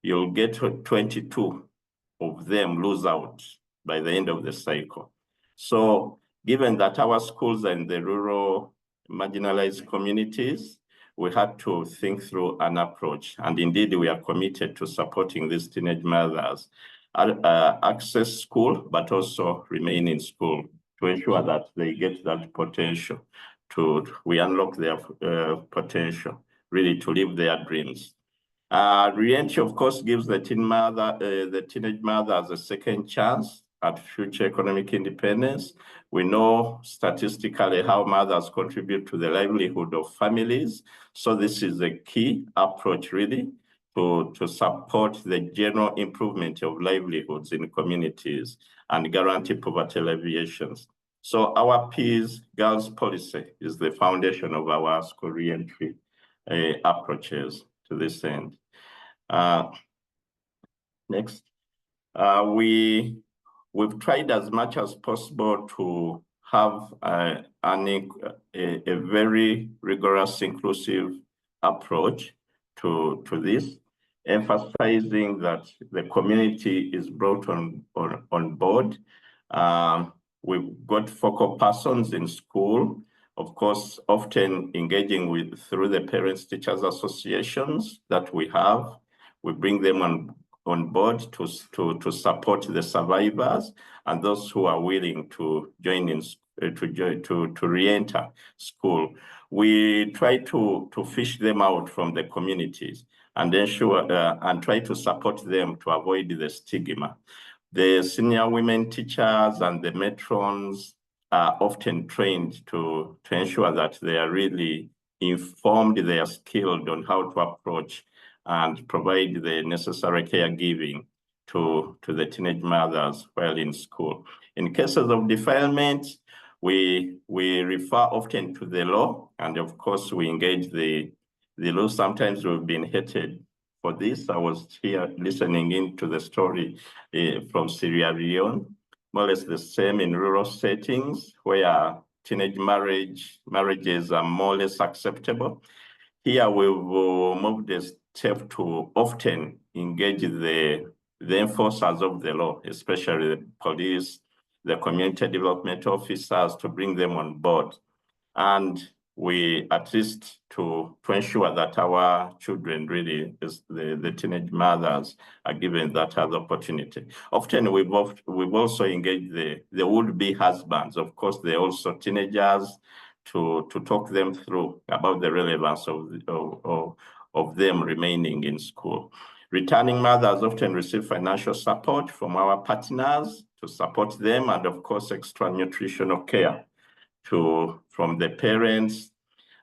you'll get 22 of them lose out by the end of the cycle. So given that our schools are in the rural marginalized communities, we had to think through an approach. And indeed, we are committed to supporting these teenage mothers access school, but also remain in school to ensure that they get that potential, we unlock their potential, really to live their dreams. Re-entry, of course, gives the teenage mothers a second chance at future economic independence. We know statistically how mothers contribute to the livelihood of families. So this is a key approach, really, to support the general improvement of livelihoods in communities and guarantee poverty alleviations. So our Peace Girls policy is the foundation of our school re-entry approaches to this end. Next, we've tried as much as possible to have a very rigorous, inclusive approach to this, emphasizing that the community is brought on board. We've got focal persons in school, of course, often engaging through the parents teachers associations that we have. We bring them on board to support the survivors and those who are willing to join in to re-enter school. We try to fish them out from the communities and ensure and try to support them to avoid the stigma. The senior women teachers and the matrons are often trained to ensure that they are really informed, they are skilled on how to approach and provide the necessary caregiving to the teenage mothers while in school. In cases of defilement, we refer often to the law, and of course we engage the law. Sometimes we've been hated for this. I was here listening into the story from Sierra Leone, more or less the same in rural settings where teenage marriages are more or less acceptable. Here we've moved a step to often engage the enforcers of the law, especially the police, the community development officers, to bring them on board. And we at least to ensure that our children, really, the teenage mothers, are given that other opportunity. Often we've also engaged the would-be husbands. Of course, they're also teenagers, to talk them through about the relevance of them remaining in school. Returning mothers often receive financial support from our partners to support them, and of course, extra nutritional care from the parents.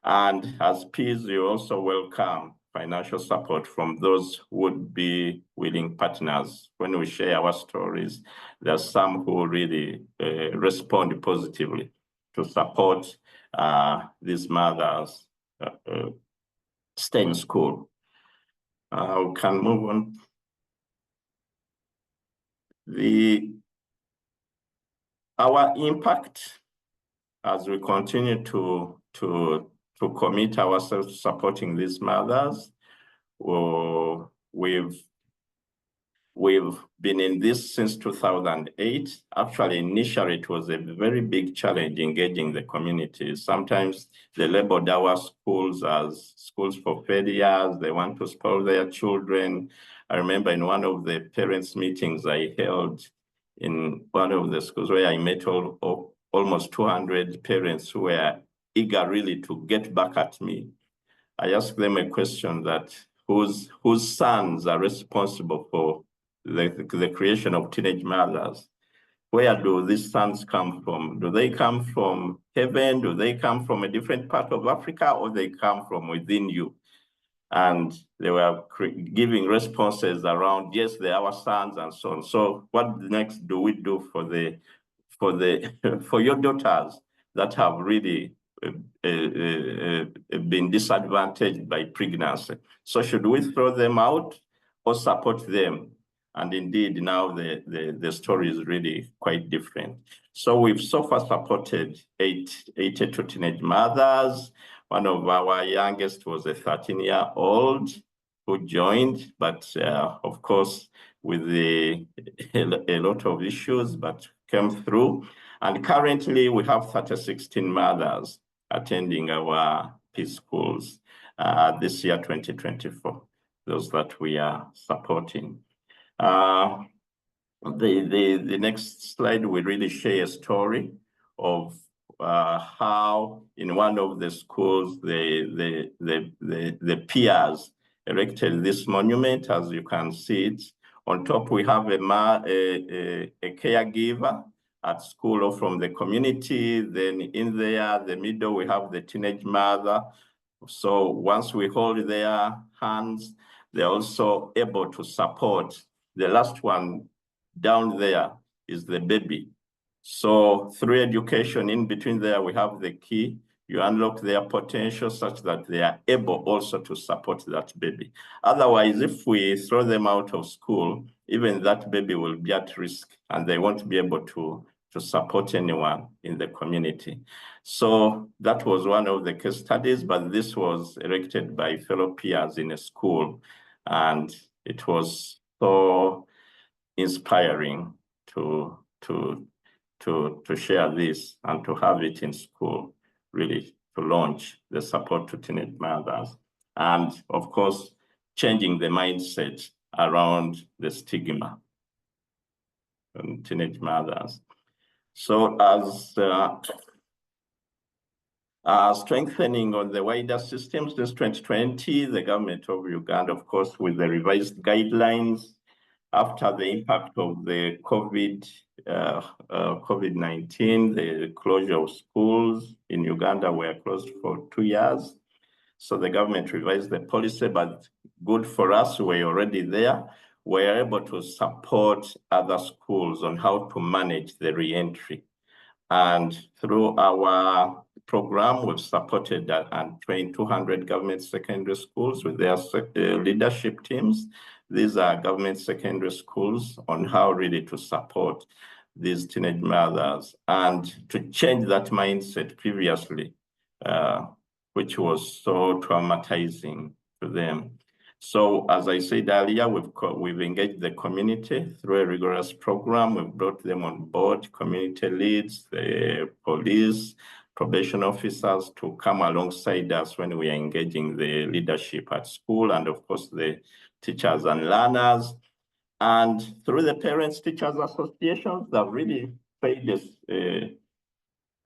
And as peers, you also welcome financial support from those who would be willing partners. When we share our stories, there's some who really respond positively to support these mothers stay in school. We can move on. Our impact as we continue to commit ourselves to supporting these mothers. We've been in this since 2008. Actually, initially, it was a very big challenge engaging the community. Sometimes they labeled our schools as schools for failures. They want to spoil their children. I remember in one of the parents' meetings I held in one of the schools where I met almost 200 parents who were eager really to get back at me. I asked them a question that whose sons are responsible for the creation of teenage mothers? Where do these sons come from? Do they come from heaven? Do they come from a different part of Africa, or they come from within you? And they were giving responses around, yes, they are our sons and so on. So what next do we do for your daughters that have really been disadvantaged by pregnancy? So should we throw them out or support them? And indeed, now the story is really quite different. So we've so far supported 82 teenage mothers. One of our youngest was a 13-year-old who joined, but of course, with a lot of issues, but came through. And currently, we have 36 teen mothers attending our peace schools this year, 2024, those that we are supporting. The next slide, we really share a story of how in one of the schools, the peers erected this monument, as you can see it. On top, we have a caregiver at school or from the community. Then in there, the middle, we have the teenage mother. So once we hold their hands, they're also able to support. The last one down there is the baby. So through education in between there, we have the key. You unlock their potential such that they are able also to support that baby. Otherwise, if we throw them out of school, even that baby will be at risk and they won't be able to support anyone in the community. So that was one of the case studies, but this was erected by fellow peers in a school. And it was so inspiring to share this and to have it in school, really to launch the support to teenage mothers. And of course, changing the mindset around the stigma on teenage mothers. So as strengthening on the wider systems since 2020, the government of Uganda, of course, with the revised guidelines after the impact of the COVID-19, the closure of schools in Uganda were closed for 2 years. So the government revised the policy, but good for us, we're already there. We're able to support other schools on how to manage the re-entry. And through our program, we've supported and trained 200 government secondary schools with their leadership teams. These are government secondary schools on how really to support these teenage mothers and to change that mindset previously, which was so traumatizing to them. So as I said earlier, we've engaged the community through a rigorous program. We've brought them on board, community leads, the police, probation officers to come alongside us when we are engaging the leadership at school and of course the teachers and learners. And through the Parents Teachers Associations, they've really played a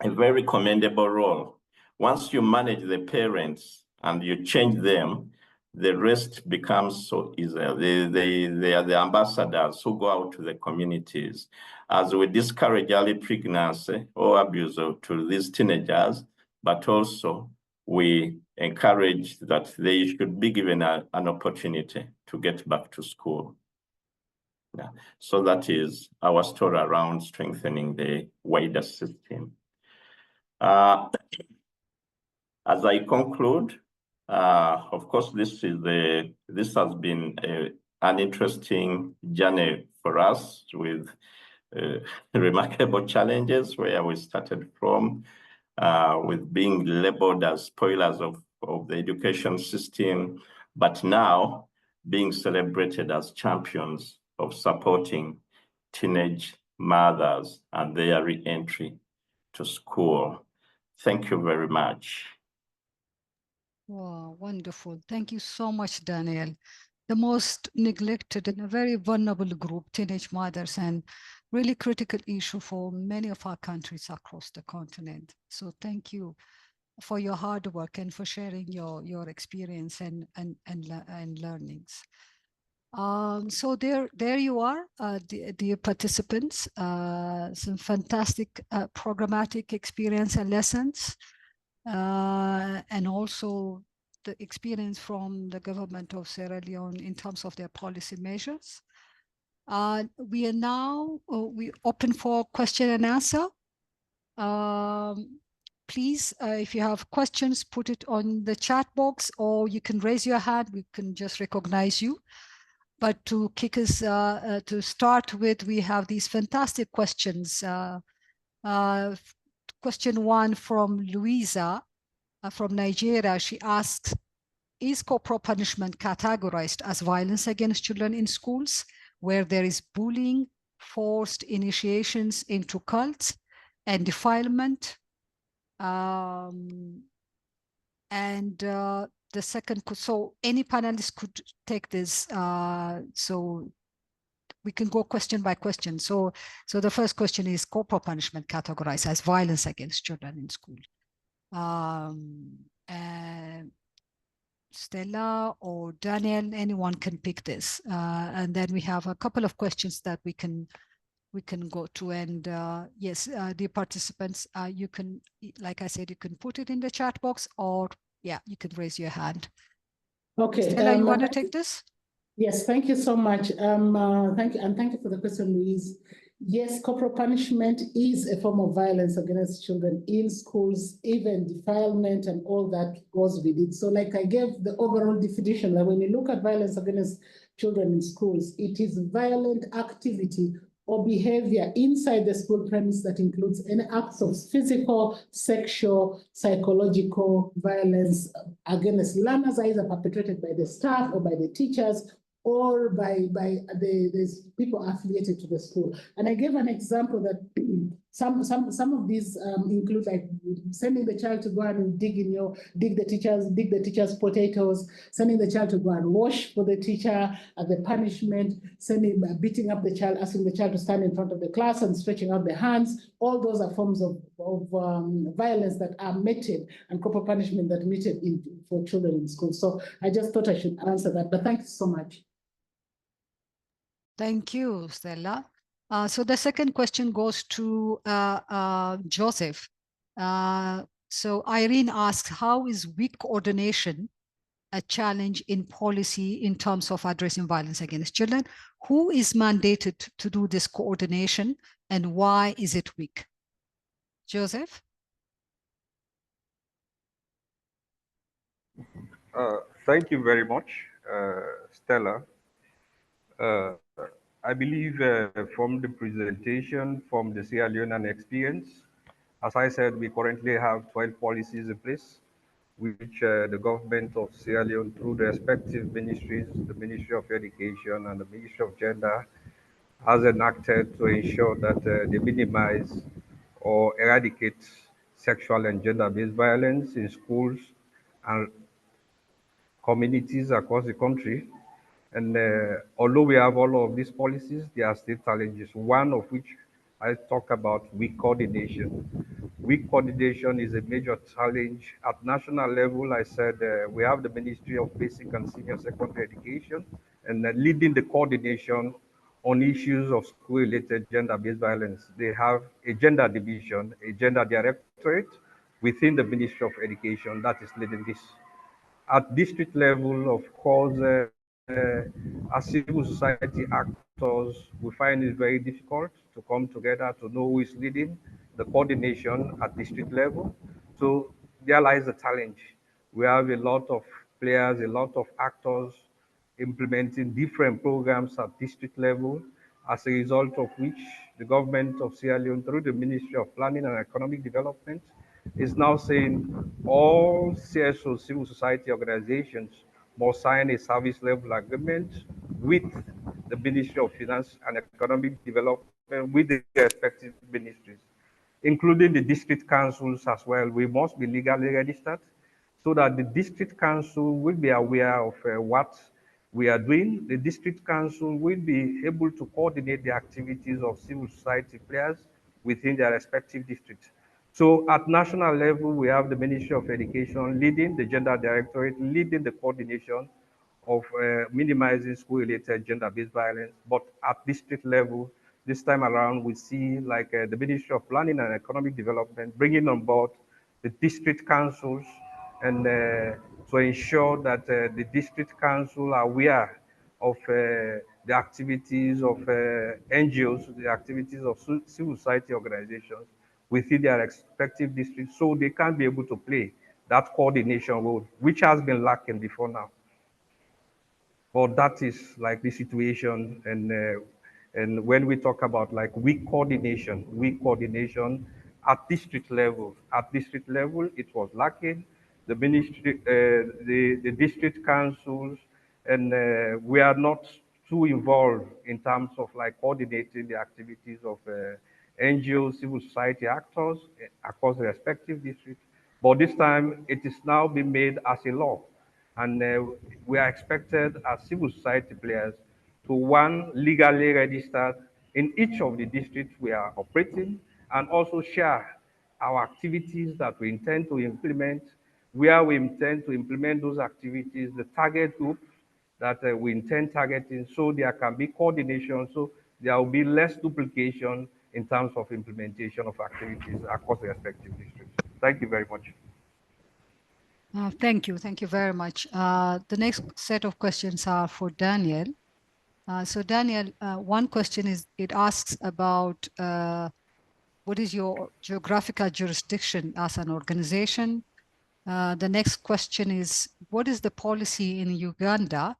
very commendable role. Once you manage the parents and you change them, the rest becomes so easy. They are the ambassadors who go out to the communities. As we discourage early pregnancy or abuse to these teenagers, but also we encourage that they should be given an opportunity to get back to school. Yeah. So that is our story around strengthening the wider system. As I conclude, Of course, this has been an interesting journey for us with remarkable challenges where we started from, with being labeled as spoilers of the education system, but now being celebrated as champions of supporting teenage mothers and their re-entry to school. Thank you very much. Wow, wonderful. Thank you so much, Daniel. The most neglected and a very vulnerable group, teenage mothers, and really critical issue for many of our countries across the continent. So thank you for your hard work and for sharing your experience and learnings. So there you are, dear participants. Some fantastic programmatic experience and lessons, and also the experience from the government of Sierra Leone in terms of their policy measures. We are now we open for question and answer. Please, if you have questions, put it on the chat box, or you can raise your hand. We can just recognize you. But to kick us, to start with, we have these fantastic questions. Question one from Louisa from Nigeria. She asks, is corporal punishment categorized as violence against children in schools where there is bullying, forced initiations into cults, and defilement? The second, so any panelist could take this, so we can go question by question. So the first question is corporal punishment categorized as violence against children in school. Stella or Daniel, anyone can pick this. And then we have a couple of questions that we can go to. And yes, the participants, you can, like I said, you can put it in the chat box, or yeah, you can raise your hand. Okay. Stella, you want to take this? Yes, thank you so much. Thank you, and thank you for the question, Louise. Yes, corporal punishment is a form of violence against children in schools, even defilement and all that goes with it. So like I gave the overall definition that when you look at violence against children in schools, it is violent activity or behavior inside the school premise that includes any acts of physical, sexual, psychological violence against learners, either perpetrated by the staff or by the teachers or by the people affiliated to the school. And I gave an example that some of these include like sending the child to go and dig the teacher's potatoes, sending the child to go and wash for the teacher as the punishment, beating up the child, asking the child to stand in front of the class and stretching out their hands. All those are forms of violence that are meted and corporal punishment that meted for children in school. So I just thought I should answer that, but thank you so much. Thank you, Stella. So the second question goes to Joseph. So Irene asks, how is weak coordination a challenge in policy in terms of addressing violence against children? Who is mandated to do this coordination, and why is it weak? Joseph? Thank you very much, Stella. I believe from the presentation, from the Sierra Leonean experience, as I said, we currently have 12 policies in place, which the government of Sierra Leone, through the respective ministries, the Ministry of Education and the Ministry of Gender, has enacted to ensure that they minimize or eradicate sexual and gender-based violence in schools and communities across the country. And although we have all of these policies, there are still challenges, one of which I talk about weak coordination. Weak coordination is a major challenge. At national level, I said we have the Ministry of Basic and Senior Secondary Education, and leading the coordination on issues of school-related gender-based violence. They have a gender division, a gender directorate within the Ministry of Education that is leading this. At district level, of course, as civil society actors, we find it very difficult to come together to know who is leading the coordination at district level. So there lies the challenge. We have a lot of players, a lot of actors implementing different programs at district level, as a result of which the government of Sierra Leone, through the Ministry of Planning and Economic Development, is now saying all CSO, civil society organizations, must sign a service level agreement with the Ministry of Finance and Economic Development, with the respective ministries, including the district councils as well. We must be legally registered so that the district council will be aware of what we are doing. The district council will be able to coordinate the activities of civil society players within their respective districts. So at national level, we have the Ministry of Education leading, the Gender Directorate leading the coordination of minimizing school-related gender-based violence. But at district level, this time around, we see like the Ministry of Planning and Economic Development bringing on board the district councils and to ensure that the district council are aware of the activities of NGOs, the activities of civil society organizations within their respective districts, so they can be able to play that coordination role, which has been lacking before now. But that is like the situation, and when we talk about like weak coordination at district level, it was lacking. The ministry, the district councils, and we are not too involved in terms of like coordinating the activities of NGOs, civil society actors across the respective districts. But this time, it is now being made as a law. And we are expected as civil society players to, one, legally register in each of the districts we are operating, and also share our activities that we intend to implement, where we intend to implement those activities, the target group that we intend targeting, so there can be coordination, so there will be less duplication in terms of implementation of activities across the respective districts. Thank you very much. Thank you. Thank you very much. The next set of questions are for Daniel. So Daniel, one question is, it asks about what is your geographical jurisdiction as an organization? The next question is, what is the policy in Uganda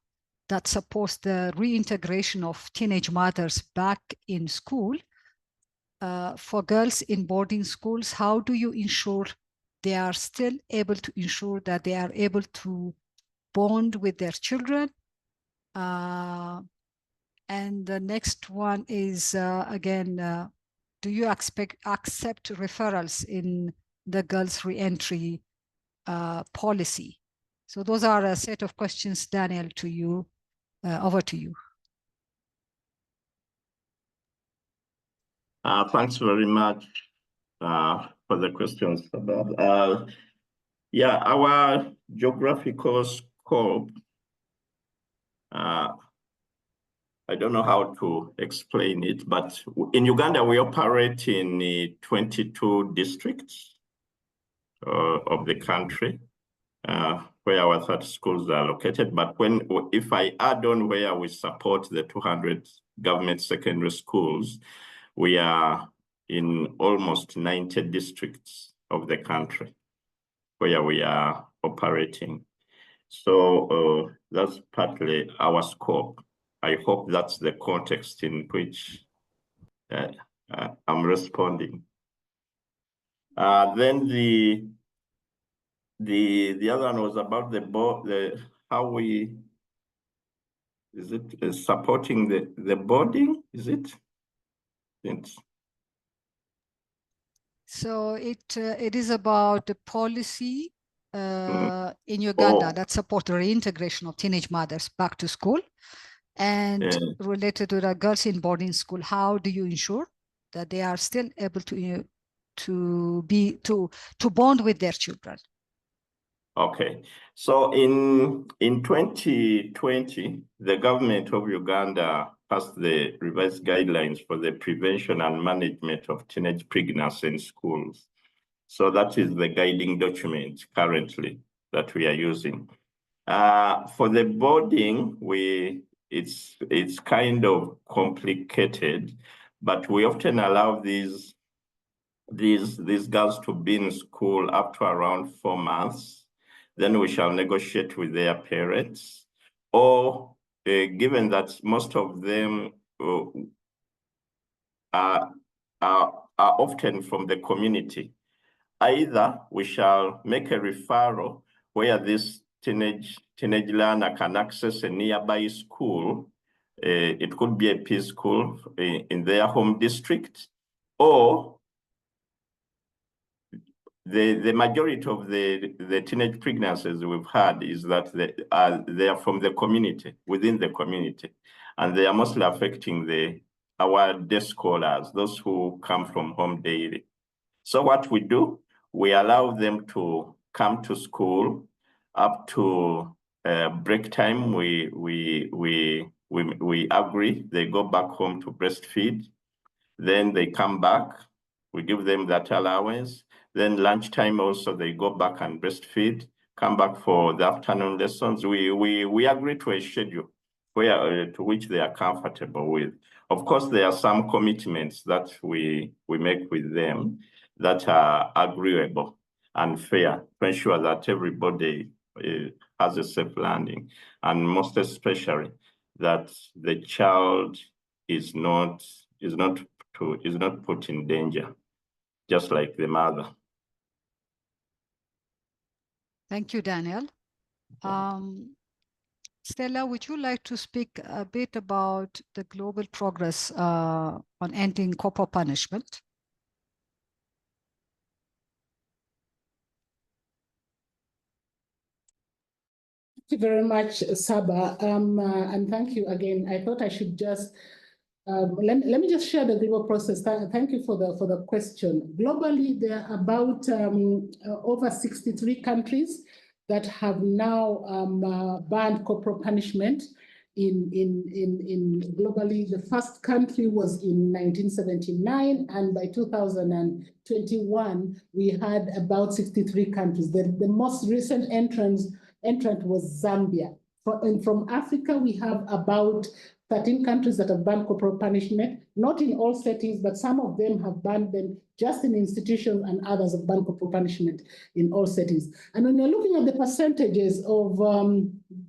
that supports the reintegration of teenage mothers back in school? For girls in boarding schools, how do you ensure they are still able to ensure that they are able to bond with their children? And the next one is, again, do you accept referrals in the girls' reentry policy? So those are a set of questions, Daniel, to you. Over to you. Thanks very much for the questions. Yeah, our geographical scope, I don't know how to explain it, but in Uganda, we operate in 22 districts of the country where our 30 schools are located. But if I add on where we support the 200 government secondary schools, we are in almost 90 districts of the country where we are operating. So that's partly our scope. I hope that's the context in which I'm responding. Then the other one was about how we, is it supporting the boarding? Is it? So it is about the policy in Uganda that support the reintegration of teenage mothers back to school, and related to the girls in boarding school. How do you ensure that they are still able to bond with their children? Okay, so in 2020, the government of Uganda passed the revised guidelines for the prevention and management of teenage pregnancy in schools. So that is the guiding document currently that we are using. For the boarding, it's kind of complicated, but we often allow these girls to be in school up to around 4 months. then we shall negotiate with their parents. Or given that most of them are often from the community, either we shall make a referral where this teenage learner can access a nearby school. It could be a peace school in their home district, or the majority of the teenage pregnancies we've had is that they are from the community, within the community, and they are mostly affecting our day scholars, those who come from home daily. So what we do, we allow them to come to school up to break time. We agree they go back home to breastfeed. Then they come back. We give them that allowance. Then lunchtime also they go back and breastfeed. Come back for the afternoon lessons. We agree to a schedule where to which they are comfortable with. Of course, there are some commitments that we make with them that are agreeable and fair to ensure that everybody has a safe landing, and most especially that the child is not put in danger, just like the mother. Thank you, Daniel. Stella, would you like to speak a bit about the global progress on ending corporal punishment? Thank you very much, Saba, and thank you again. I thought I should just let me just share the global process. Thank you for the question. Globally, there are about over 63 countries that have now banned corporal punishment. In globally, the first country was in 1979, and by 2021 we had about 63 countries. The most recent entrant was Zambia. From Africa, we have about 13 countries that have banned corporal punishment, not in all settings, but some of them have banned them just in institutions, and others have banned corporal punishment in all settings. And when you're looking at the percentages of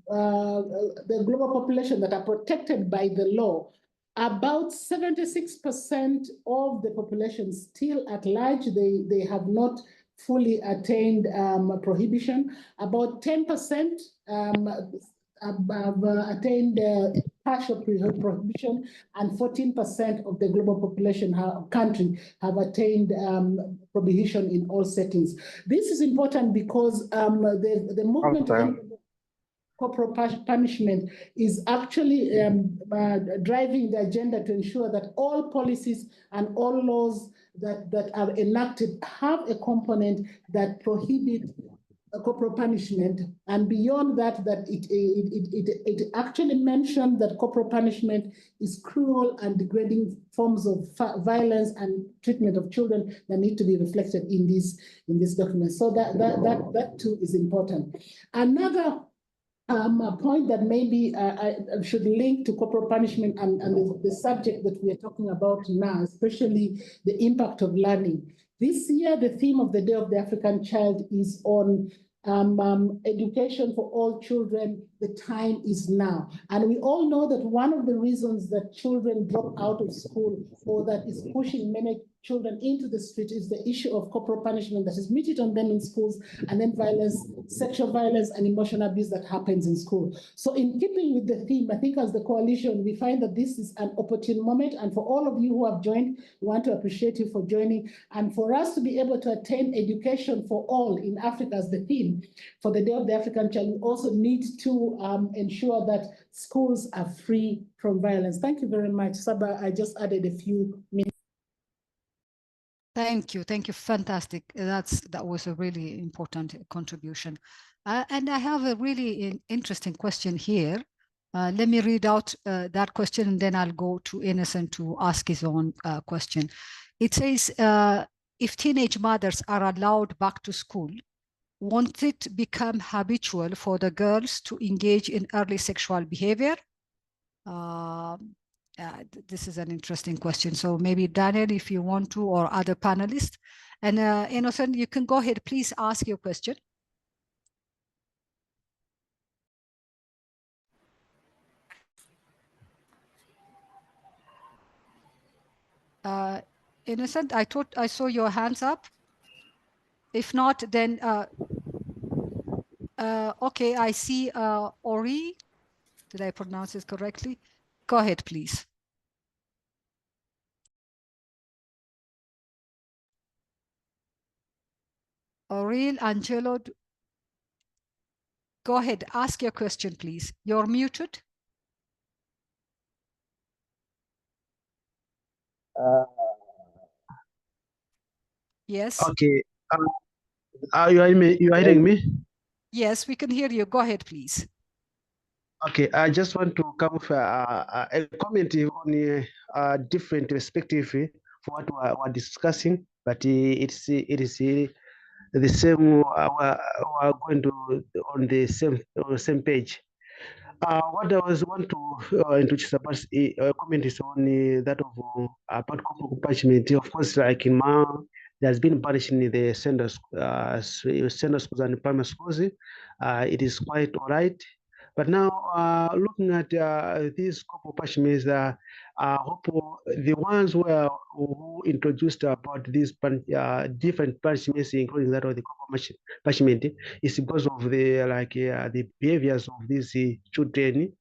the global population that are protected by the law, about 76% of the population still at large, they have not fully attained prohibition. About 10% have attained partial prohibition, and 14% of the global population country have attained prohibition in all settings. This is important because the movement in corporal punishment is actually driving the agenda to ensure that all policies and all laws that are enacted have a component that prohibit corporal punishment, and beyond that, it actually mentioned that corporal punishment is cruel and degrading forms of violence and treatment of children that need to be reflected in this document. So that too is important. Another a point that maybe I should link to corporal punishment and the subject that we are talking about now, especially the impact of learning. This year, the theme of the Day of the African Child is on education for all children. The time is now. And we all know that one of the reasons that children drop out of school, or that is pushing many children into the street, is the issue of corporal punishment that is meted on them in schools, and then violence, sexual violence and emotional abuse that happens in school. So in keeping with the theme, I think as the coalition, we find that this is an opportune moment. And for all of you who have joined, we want to appreciate you for joining. And for us to be able to attain education for all in Africa as the theme for the Day of the African Child, we also need to ensure that schools are free from violence. Thank you very much. Saba, I just added a few minutes. Thank you. Fantastic. That was a really important contribution. And I have a really interesting question here. Let me read out that question, and then I'll go to Innocent to ask his own question. It says, if teenage mothers are allowed back to school, won't it become habitual for the girls to engage in early sexual behavior? This is an interesting question. So maybe Daniel, if you want to, or other panelists. And Innocent, you can go ahead, please ask your question. Innocent, I thought I saw your hands up. If not, then okay, I see Ori. Did I pronounce it correctly? Go ahead, please. Aurel Angelo, go ahead, ask your question, please. You're muted. Yes. Okay. You are hearing me? Yes, we can hear you. Go ahead, please. Okay. I just want to come with a comment on a different perspective for what we're discussing, but it is the same. We're going to on the same page. What I was want to introduce about comment is on that of about corporal punishment. Of course, like in Mao, there's been punishment in the sender schools and primary schools. It is quite all right. But now, looking at these corporal punishments, hope the ones who introduced about these different punishments, including that of the corporal punishment, is because of the behaviors of these children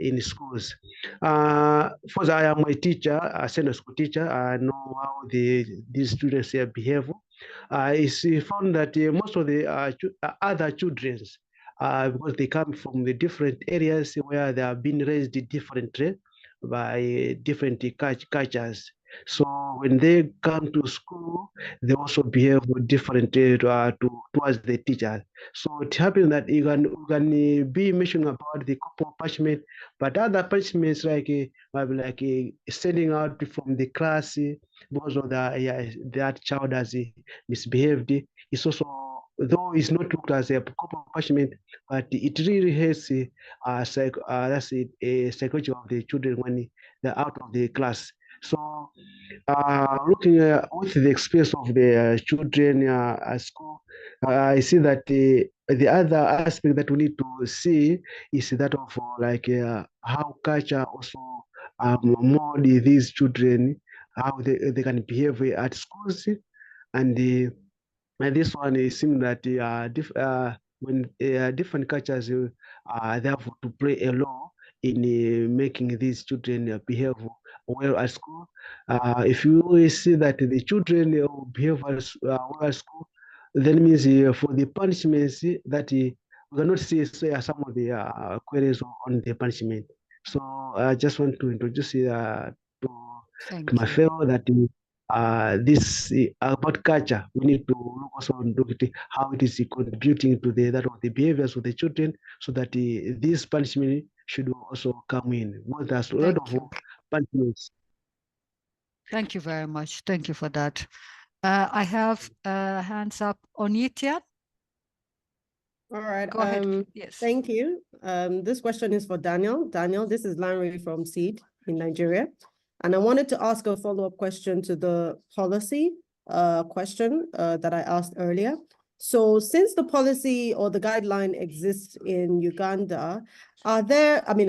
in schools. First, I am a teacher, a senior school teacher. I know how these students behave. It's found that most of the other children, because they come from the different areas where they have been raised differently by different cultures. So when they come to school, they also behave differently towards the teachers. So it happens that you can be mentioning about the corporal punishment, but other punishments might be sending out from the class because of that child has misbehaved. It's also, though it's not looked as a corporal punishment, but it really has that's a psychology of the children when they're out of the class. So looking with the experience of the children at school, I see that the other aspect that we need to see is that of how culture also mold these children, how they can behave at schools, and this one is seems that when different cultures they have to play a role in making these children behave well at school. If you see that the children behave well at school, then means for the punishments that we cannot see some of the queries on the punishment. So I just want to introduce to my fellow that this about culture, we need to look also look at how it is contributing to the behaviors of the children, so that this punishment should also come in. Well, there's a lot of punishments. Thank you very much. Thank you for that. I have hands up. Onitia. All right. Go ahead. Yes. Thank you. This question is for Daniel. Daniel, this is Lanre from SEED in Nigeria. And I wanted to ask a follow-up question to the policy question that I asked earlier. So since the policy or the guideline exists in Uganda, are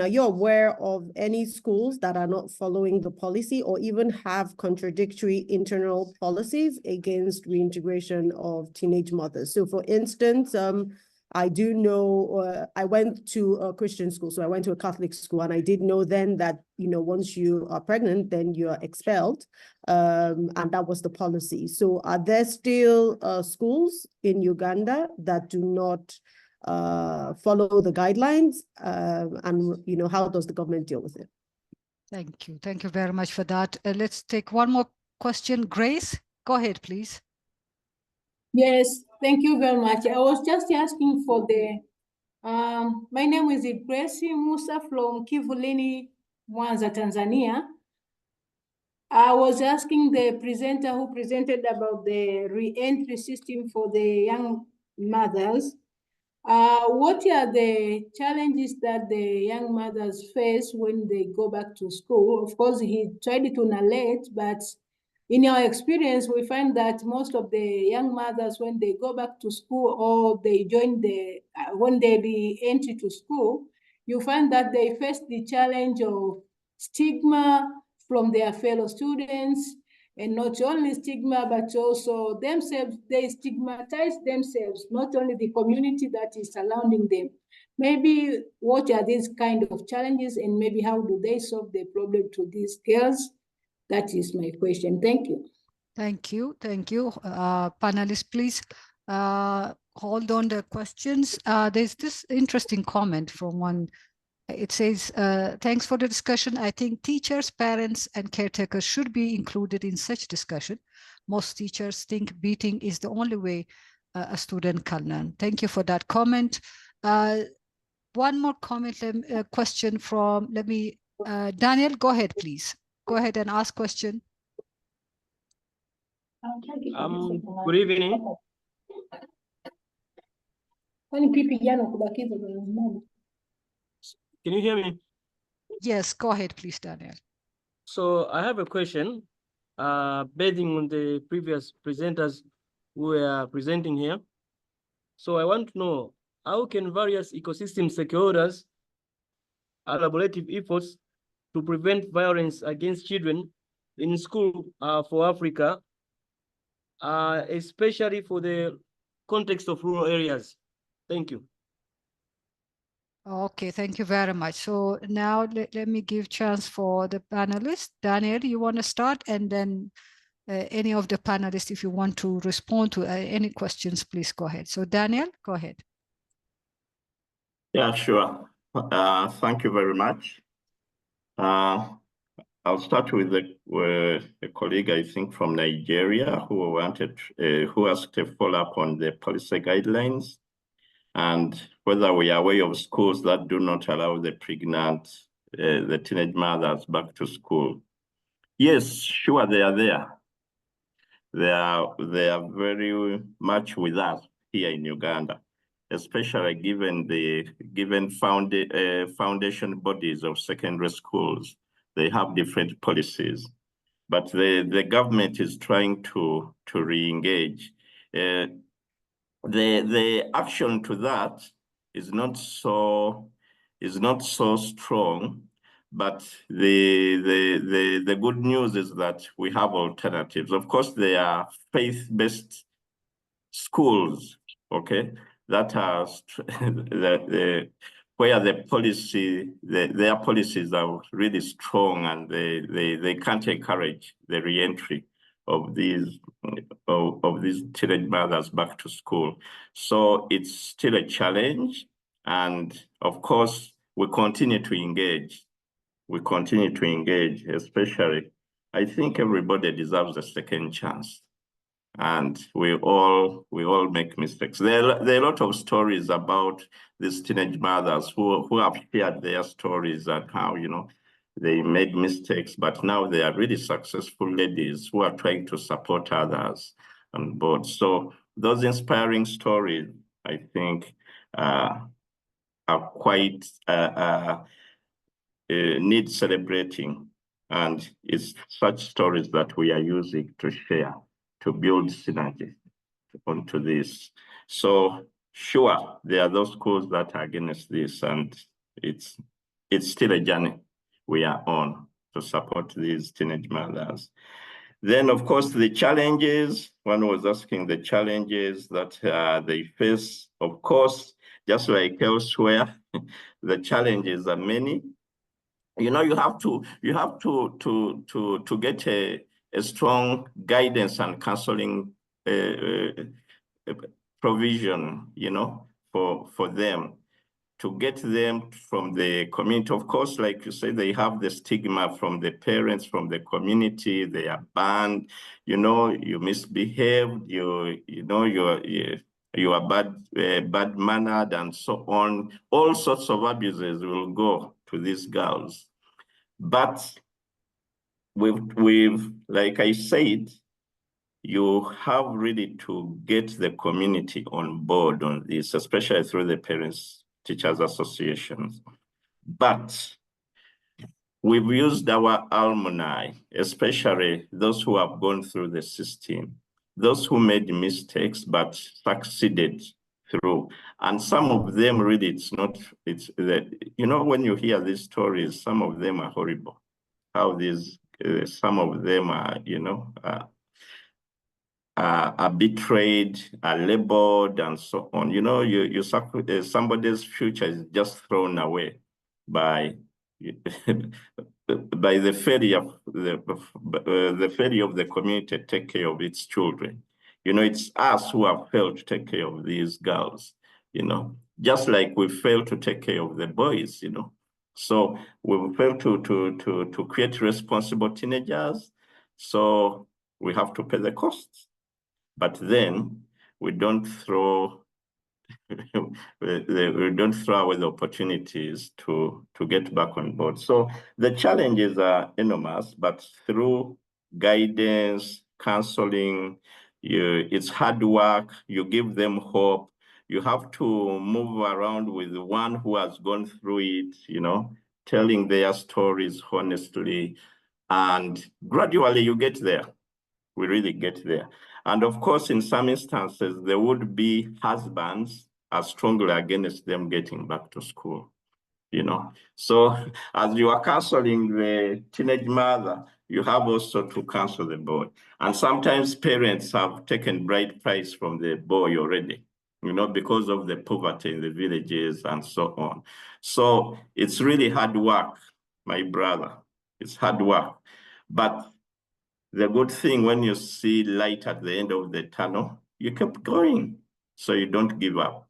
you aware of any schools that are not following the policy or even have contradictory internal policies against reintegration of teenage mothers? So for instance, I do know, I went to a Christian school, so I went to a Catholic school, and I did know then that, once you are pregnant, then you are expelled, and that was the policy. So are there still schools in Uganda that do not follow the guidelines, and, how does the government deal with it? Thank you. Thank you very much for that. Let's take one more question. Grace, go ahead, please. Yes, thank you very much. I was just asking for my name is Grace Musa from Kivulini, Mwanza, Tanzania. I was asking the presenter who presented about the re-entry system for the young mothers. What are the challenges that the young mothers face when they go back to school? Of course, he tried to narrate, but in our experience, we find that most of the young mothers, when they go back to school or they join when they re-enter to school, you find that they face the challenge of stigma, from their fellow students, and not only stigma, but also themselves, they stigmatize themselves, not only the community that is surrounding them. Maybe what are these kind of challenges, and maybe how do they solve the problem to these girls? That is my question. Thank you. Thank you. Thank you. Panelists, please hold on the questions. There's this interesting comment from one. It says, thanks for the discussion. I think teachers, parents, and caretakers should be included in such discussion. Most teachers think beating is the only way a student can learn. Thank you for that comment. One more comment, question from, Daniel, go ahead, please. Go ahead and ask question. Good evening. Can you hear me? Yes, go ahead, please, Daniel. So I have a question, basing on the previous presenters who are presenting here. So I want to know, how can various ecosystem stakeholders collaborative efforts to prevent violence against children in school for Africa, especially for the context of rural areas? Thank you. Okay, thank you very much. So now let me give chance for the panelists. Daniel, you want to start, and then any of the panelists, if you want to respond to any questions, please go ahead. So Daniel, go ahead. Yeah, sure. Thank you very much. I'll start with a colleague, I think, from Nigeria who asked a follow-up on the policy guidelines and whether we are aware of schools that do not allow the pregnant, the teenage mothers back to school. Yes, sure, they are there. They are very much with us here in Uganda, especially given foundation bodies of secondary schools. They have different policies, but the government is trying to re-engage. The action to that is not so strong, but the good news is that we have alternatives. Of course, there are faith-based schools, okay, that are where their policies are really strong, and they can't encourage the re-entry of these teenage mothers back to school. So it's still a challenge, and of course we continue to engage. We continue to engage, especially, I think everybody deserves a second chance. And we all make mistakes. There are a lot of stories about these teenage mothers who have shared their stories and how, you know, they made mistakes, but now they are really successful ladies who are trying to support others on board. So those inspiring stories, I think, are quite need celebrating. And it's such stories that we are using to share, to build synergy onto this. So sure, there are those schools that are against this, and it's still a journey we are on to support these teenage mothers. Then, of course, the challenges, one was asking the challenges that they face. Of course, just like elsewhere, the challenges are many. You know, you have to get a strong guidance and counseling provision, you know, for them, to get them from the community. Of course, like you say, they have the stigma from the parents, from the community. They are banned. You know, you misbehaved. You are bad mannered, and so on. All sorts of abuses will go to these girls. But we've like I said, you have really to get the community on board on this, especially through the parents teachers associations. But we've used our alumni, especially those who have gone through the system, those who made mistakes but succeeded through. And some of them really, you know, when you hear these stories, some of them are horrible. How these some of them are, you know, are betrayed, are labeled, and so on. You know, somebody's future is just thrown away by by the failure of the failure of the community to take care of its children. You know, it's us who have failed to take care of these girls, you know, just like we failed to take care of the boys, you know. So we failed to create responsible teenagers. So we have to pay the costs. But then we don't throw we don't throw away the opportunities to get back on board. So the challenges are enormous, but through guidance, counseling, it's hard work, you give them hope. You have to move around with one who has gone through it, you know, telling their stories honestly, and gradually you get there. We really get there. And of course, in some instances, there would be husbands are strongly against them getting back to school, you know. So as you are counseling the teenage mother, you have also to counsel the boy. And sometimes parents have taken bride price from the boy already, you know, because of the poverty in the villages and so on. So it's really hard work, my brother. It's hard work. But the good thing, when you see light at the end of the tunnel, you keep going, so you don't give up.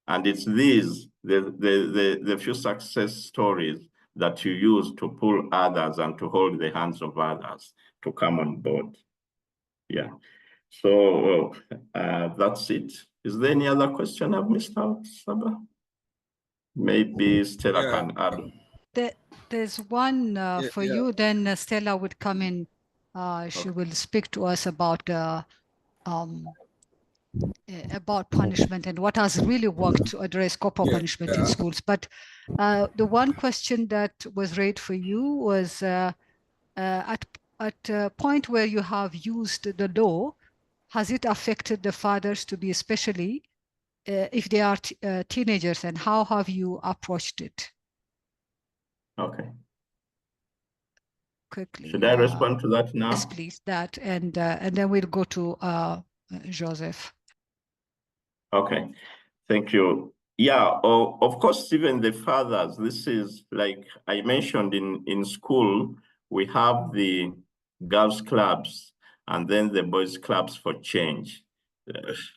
And it's these, the few success stories that you use to pull others and to hold the hands of others to come on board. Yeah. So that's it. Is there any other question I've missed out, Saba? Maybe Stella can add. There's one for you, then Stella would come in. She will speak to us about punishment and what has really worked to address corporal punishment in schools. But the one question that was raised for you was at a point where you have used the law, has it affected the fathers to be especially if they are teenagers, and how have you approached it? Okay. Quickly. Should I respond to that now? Yes, please. That, and then we'll go to Joseph. Okay, thank you. Yeah, of course, even the fathers, this is like I mentioned in school, we have the girls' clubs and then the boys' clubs for change.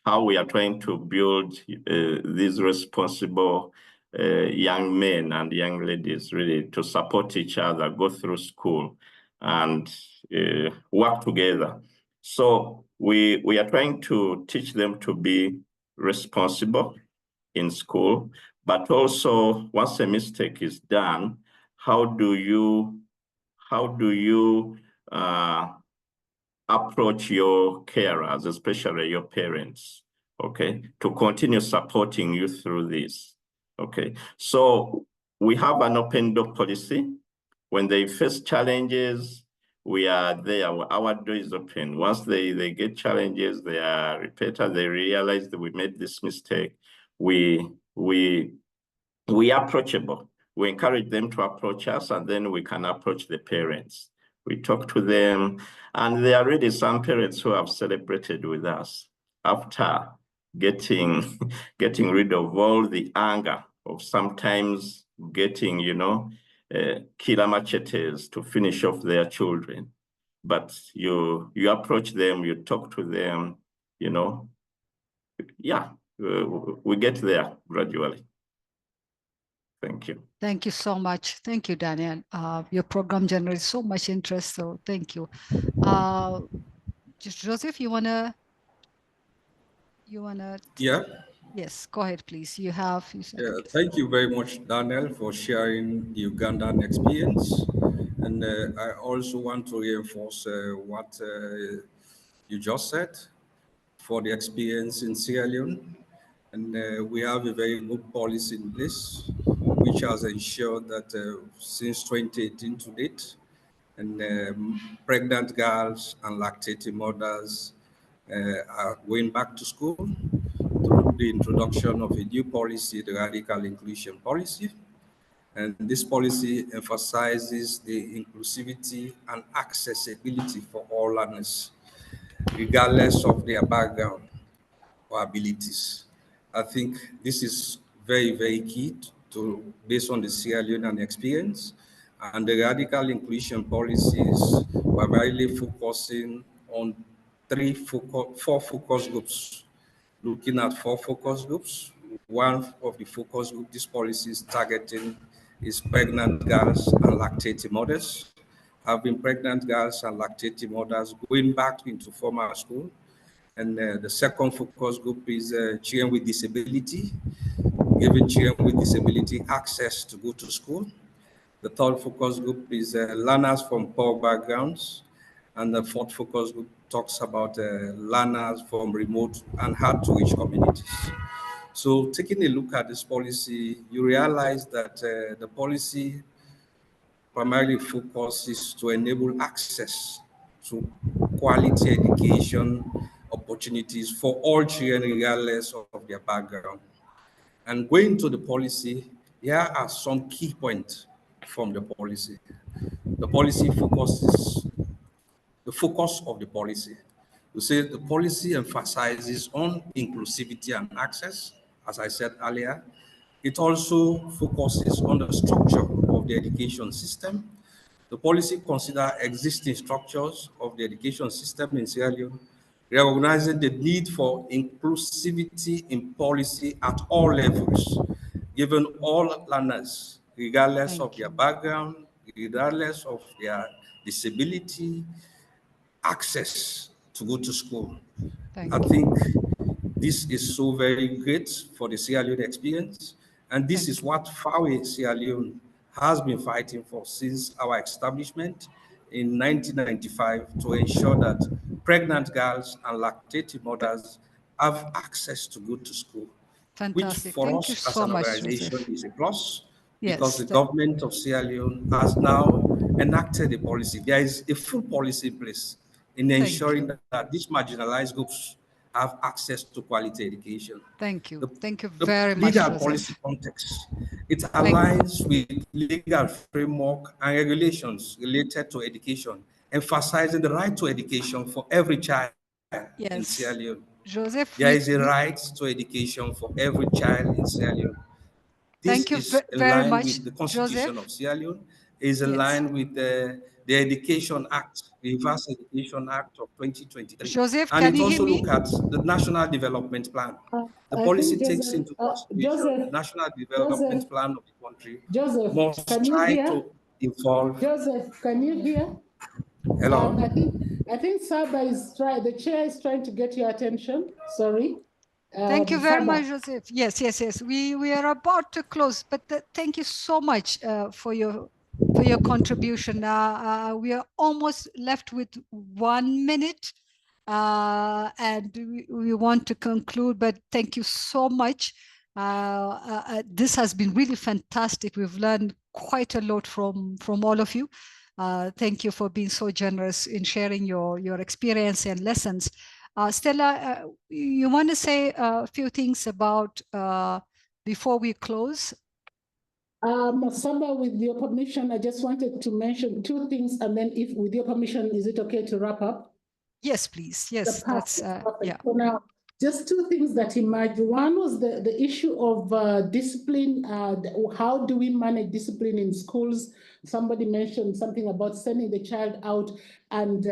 How we are trying to build these responsible young men and young ladies really to support each other, go through school and work together. So we are trying to teach them to be responsible in school, but also once a mistake is done, how do you approach your carers, especially your parents, okay, to continue supporting you through this, okay? So we have an open door policy. When they face challenges, we are there, our door is open. Once they get challenges, they are repeated, they realize that we made this mistake, we approachable. We encourage them to approach us, and then we can approach the parents. We talk to them, and there are already some parents who have celebrated with us after getting rid of all the anger of sometimes getting, you know, killer machetes to finish off their children. But you approach them, you talk to them, you know, yeah, we get there gradually. Thank you. Thank you so much. Thank you, Daniel. Your program generates so much interest, so thank you. Joseph, you wanna? Yeah. Yes, go ahead, please. You said thank you very much, Daniel, for sharing the Ugandan experience. And I also want to reinforce what you just said for the experience in Sierra Leone. And we have a very good policy in place, which has ensured that since 2018 to date, and pregnant girls and lactating mothers are going back to school through the introduction of a new policy, the radical inclusion policy. And this policy emphasizes the inclusivity and accessibility for all learners, regardless of their background or abilities. I think this is very, very key based on the Sierra Leonean experience. And the radical inclusion policies were really focusing on four focus groups, looking at 4 focus groups. One of the focus group this policy is targeting is pregnant girls and lactating mothers. Having pregnant girls and lactating mothers going back into formal school. And the second focus group is children with disability, giving children with disability access to go to school. The third focus group is learners from poor backgrounds. And the fourth focus group talks about learners from remote and hard-to-reach communities. So taking a look at this policy, you realize that the policy primarily focuses to enable access to quality education opportunities for all children regardless of their background. And going to the policy, here are some key points from the policy. The policy focuses, the focus of the policy. You say the policy emphasizes on inclusivity and access, as I said earlier. It also focuses on the structure of the education system. The policy considers existing structures of the education system in Sierra Leone, recognizing the need for inclusivity in policy at all levels, given all learners, regardless of their background, regardless of their disability, access to go to school. I think this is so very great for the Sierra Leone experience, and this is what FAWE Sierra Leone has been fighting for since our establishment in 1995 to ensure that pregnant girls and lactating mothers have access to go to school. Fantastic. Which for Thank us you as so an much, organization Joseph. is a plus, Yes, because the government of Sierra Leone has now enacted a policy. There is a full policy in place in ensuring that these marginalized groups have access to quality education. Thank you. Thank you The very much, legal Joseph. policy context, it aligns with legal framework and regulations related to education, emphasizing the right to education for every child in Sierra Leone. Joseph, there is a right to education for every child in Sierra Leone. This thank you is in very line much, with the Constitution Joseph. of Sierra Leone, is in line with the Education Act, the VAC Education Act of 2023. Joseph, and can it you hear also me? look at the National Development Plan. The I policy think takes into consideration the National Development Plan of the country. Joseph, must can you try hear? to involve. Joseph, can you hear? Hello? I think Saba is trying, the chair is trying to get your attention. Sorry. Thank you very Saba. much, Joseph. Yes. We are about to close, but thank you so much for your contribution. We are almost left with 1 minute, and we want to conclude. But thank you so much. This has been really fantastic. We've learned quite a lot from all of you. Thank you for being so generous in sharing your experience and lessons. Stella, you want to say a few things about before we close? Saba, with your permission, I just wanted to mention 2 things, and then if with your permission, is it okay to wrap up? Yes, please. Yes, that's yeah. So now, just 2 things that emerged. One was the issue of discipline. How do we manage discipline in schools? Somebody mentioned something about sending the child out, and it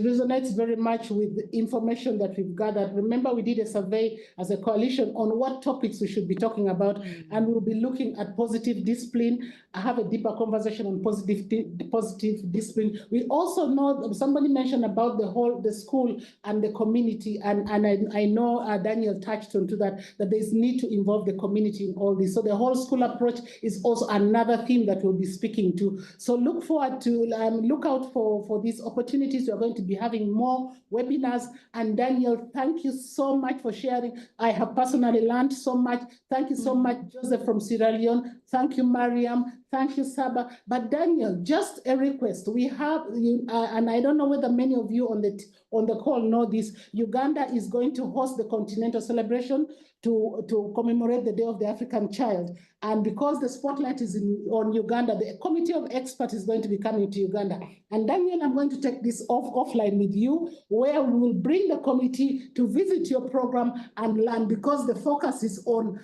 resonates very much with the information that we've gathered. Remember, we did a survey as a coalition on what topics we should be talking about, and we'll be looking at positive discipline. I have a deeper conversation on positive discipline. We also know somebody mentioned about the school and the community, and I know Daniel touched on to that there's need to involve the community in all this. So the whole school approach is also another theme that we'll be speaking to. So look forward to look out for these opportunities. We're going to be having more webinars. And Daniel, thank you so much for sharing. I have personally learned so much. Thank you so much, Joseph from Sierra Leone. Thank you, Mariam. Thank you, Saba. But Daniel, just a request. We have, and I don't know whether many of you on the call know this, Uganda is going to host the continental celebration to commemorate the Day of the African Child. And because the spotlight is on Uganda, the committee of experts is going to be coming to Uganda. And Daniel, I'm going to take this offline with you, where we will bring the committee to visit your program and learn, because the focus is on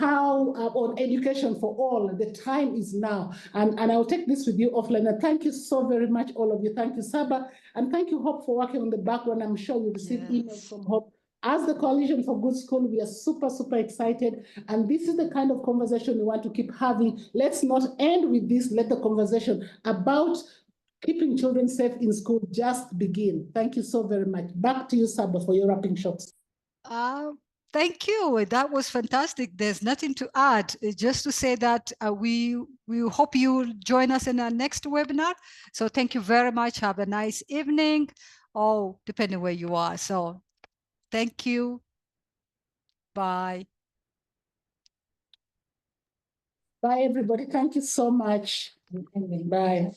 on education for all. The time is now. And I'll take this with you offline. And thank you so very much, all of you. Thank you, Saba. And thank you, Hope, for working on the background. I'm sure you received emails from Hope. As the Coalition for Good School, we are super, super excited. And this is the kind of conversation we want to keep having. Let's not end with this. Let the conversation about keeping children safe in school just begin. Thank you so very much. Back to you, Saba, for your wrapping shots. Thank you. That was fantastic. There's nothing to add. Just to say that we hope you'll join us in our next webinar. So thank you very much. Have a nice evening, or depending where you are. So thank you. Bye. Bye, everybody. Thank you so much. Bye.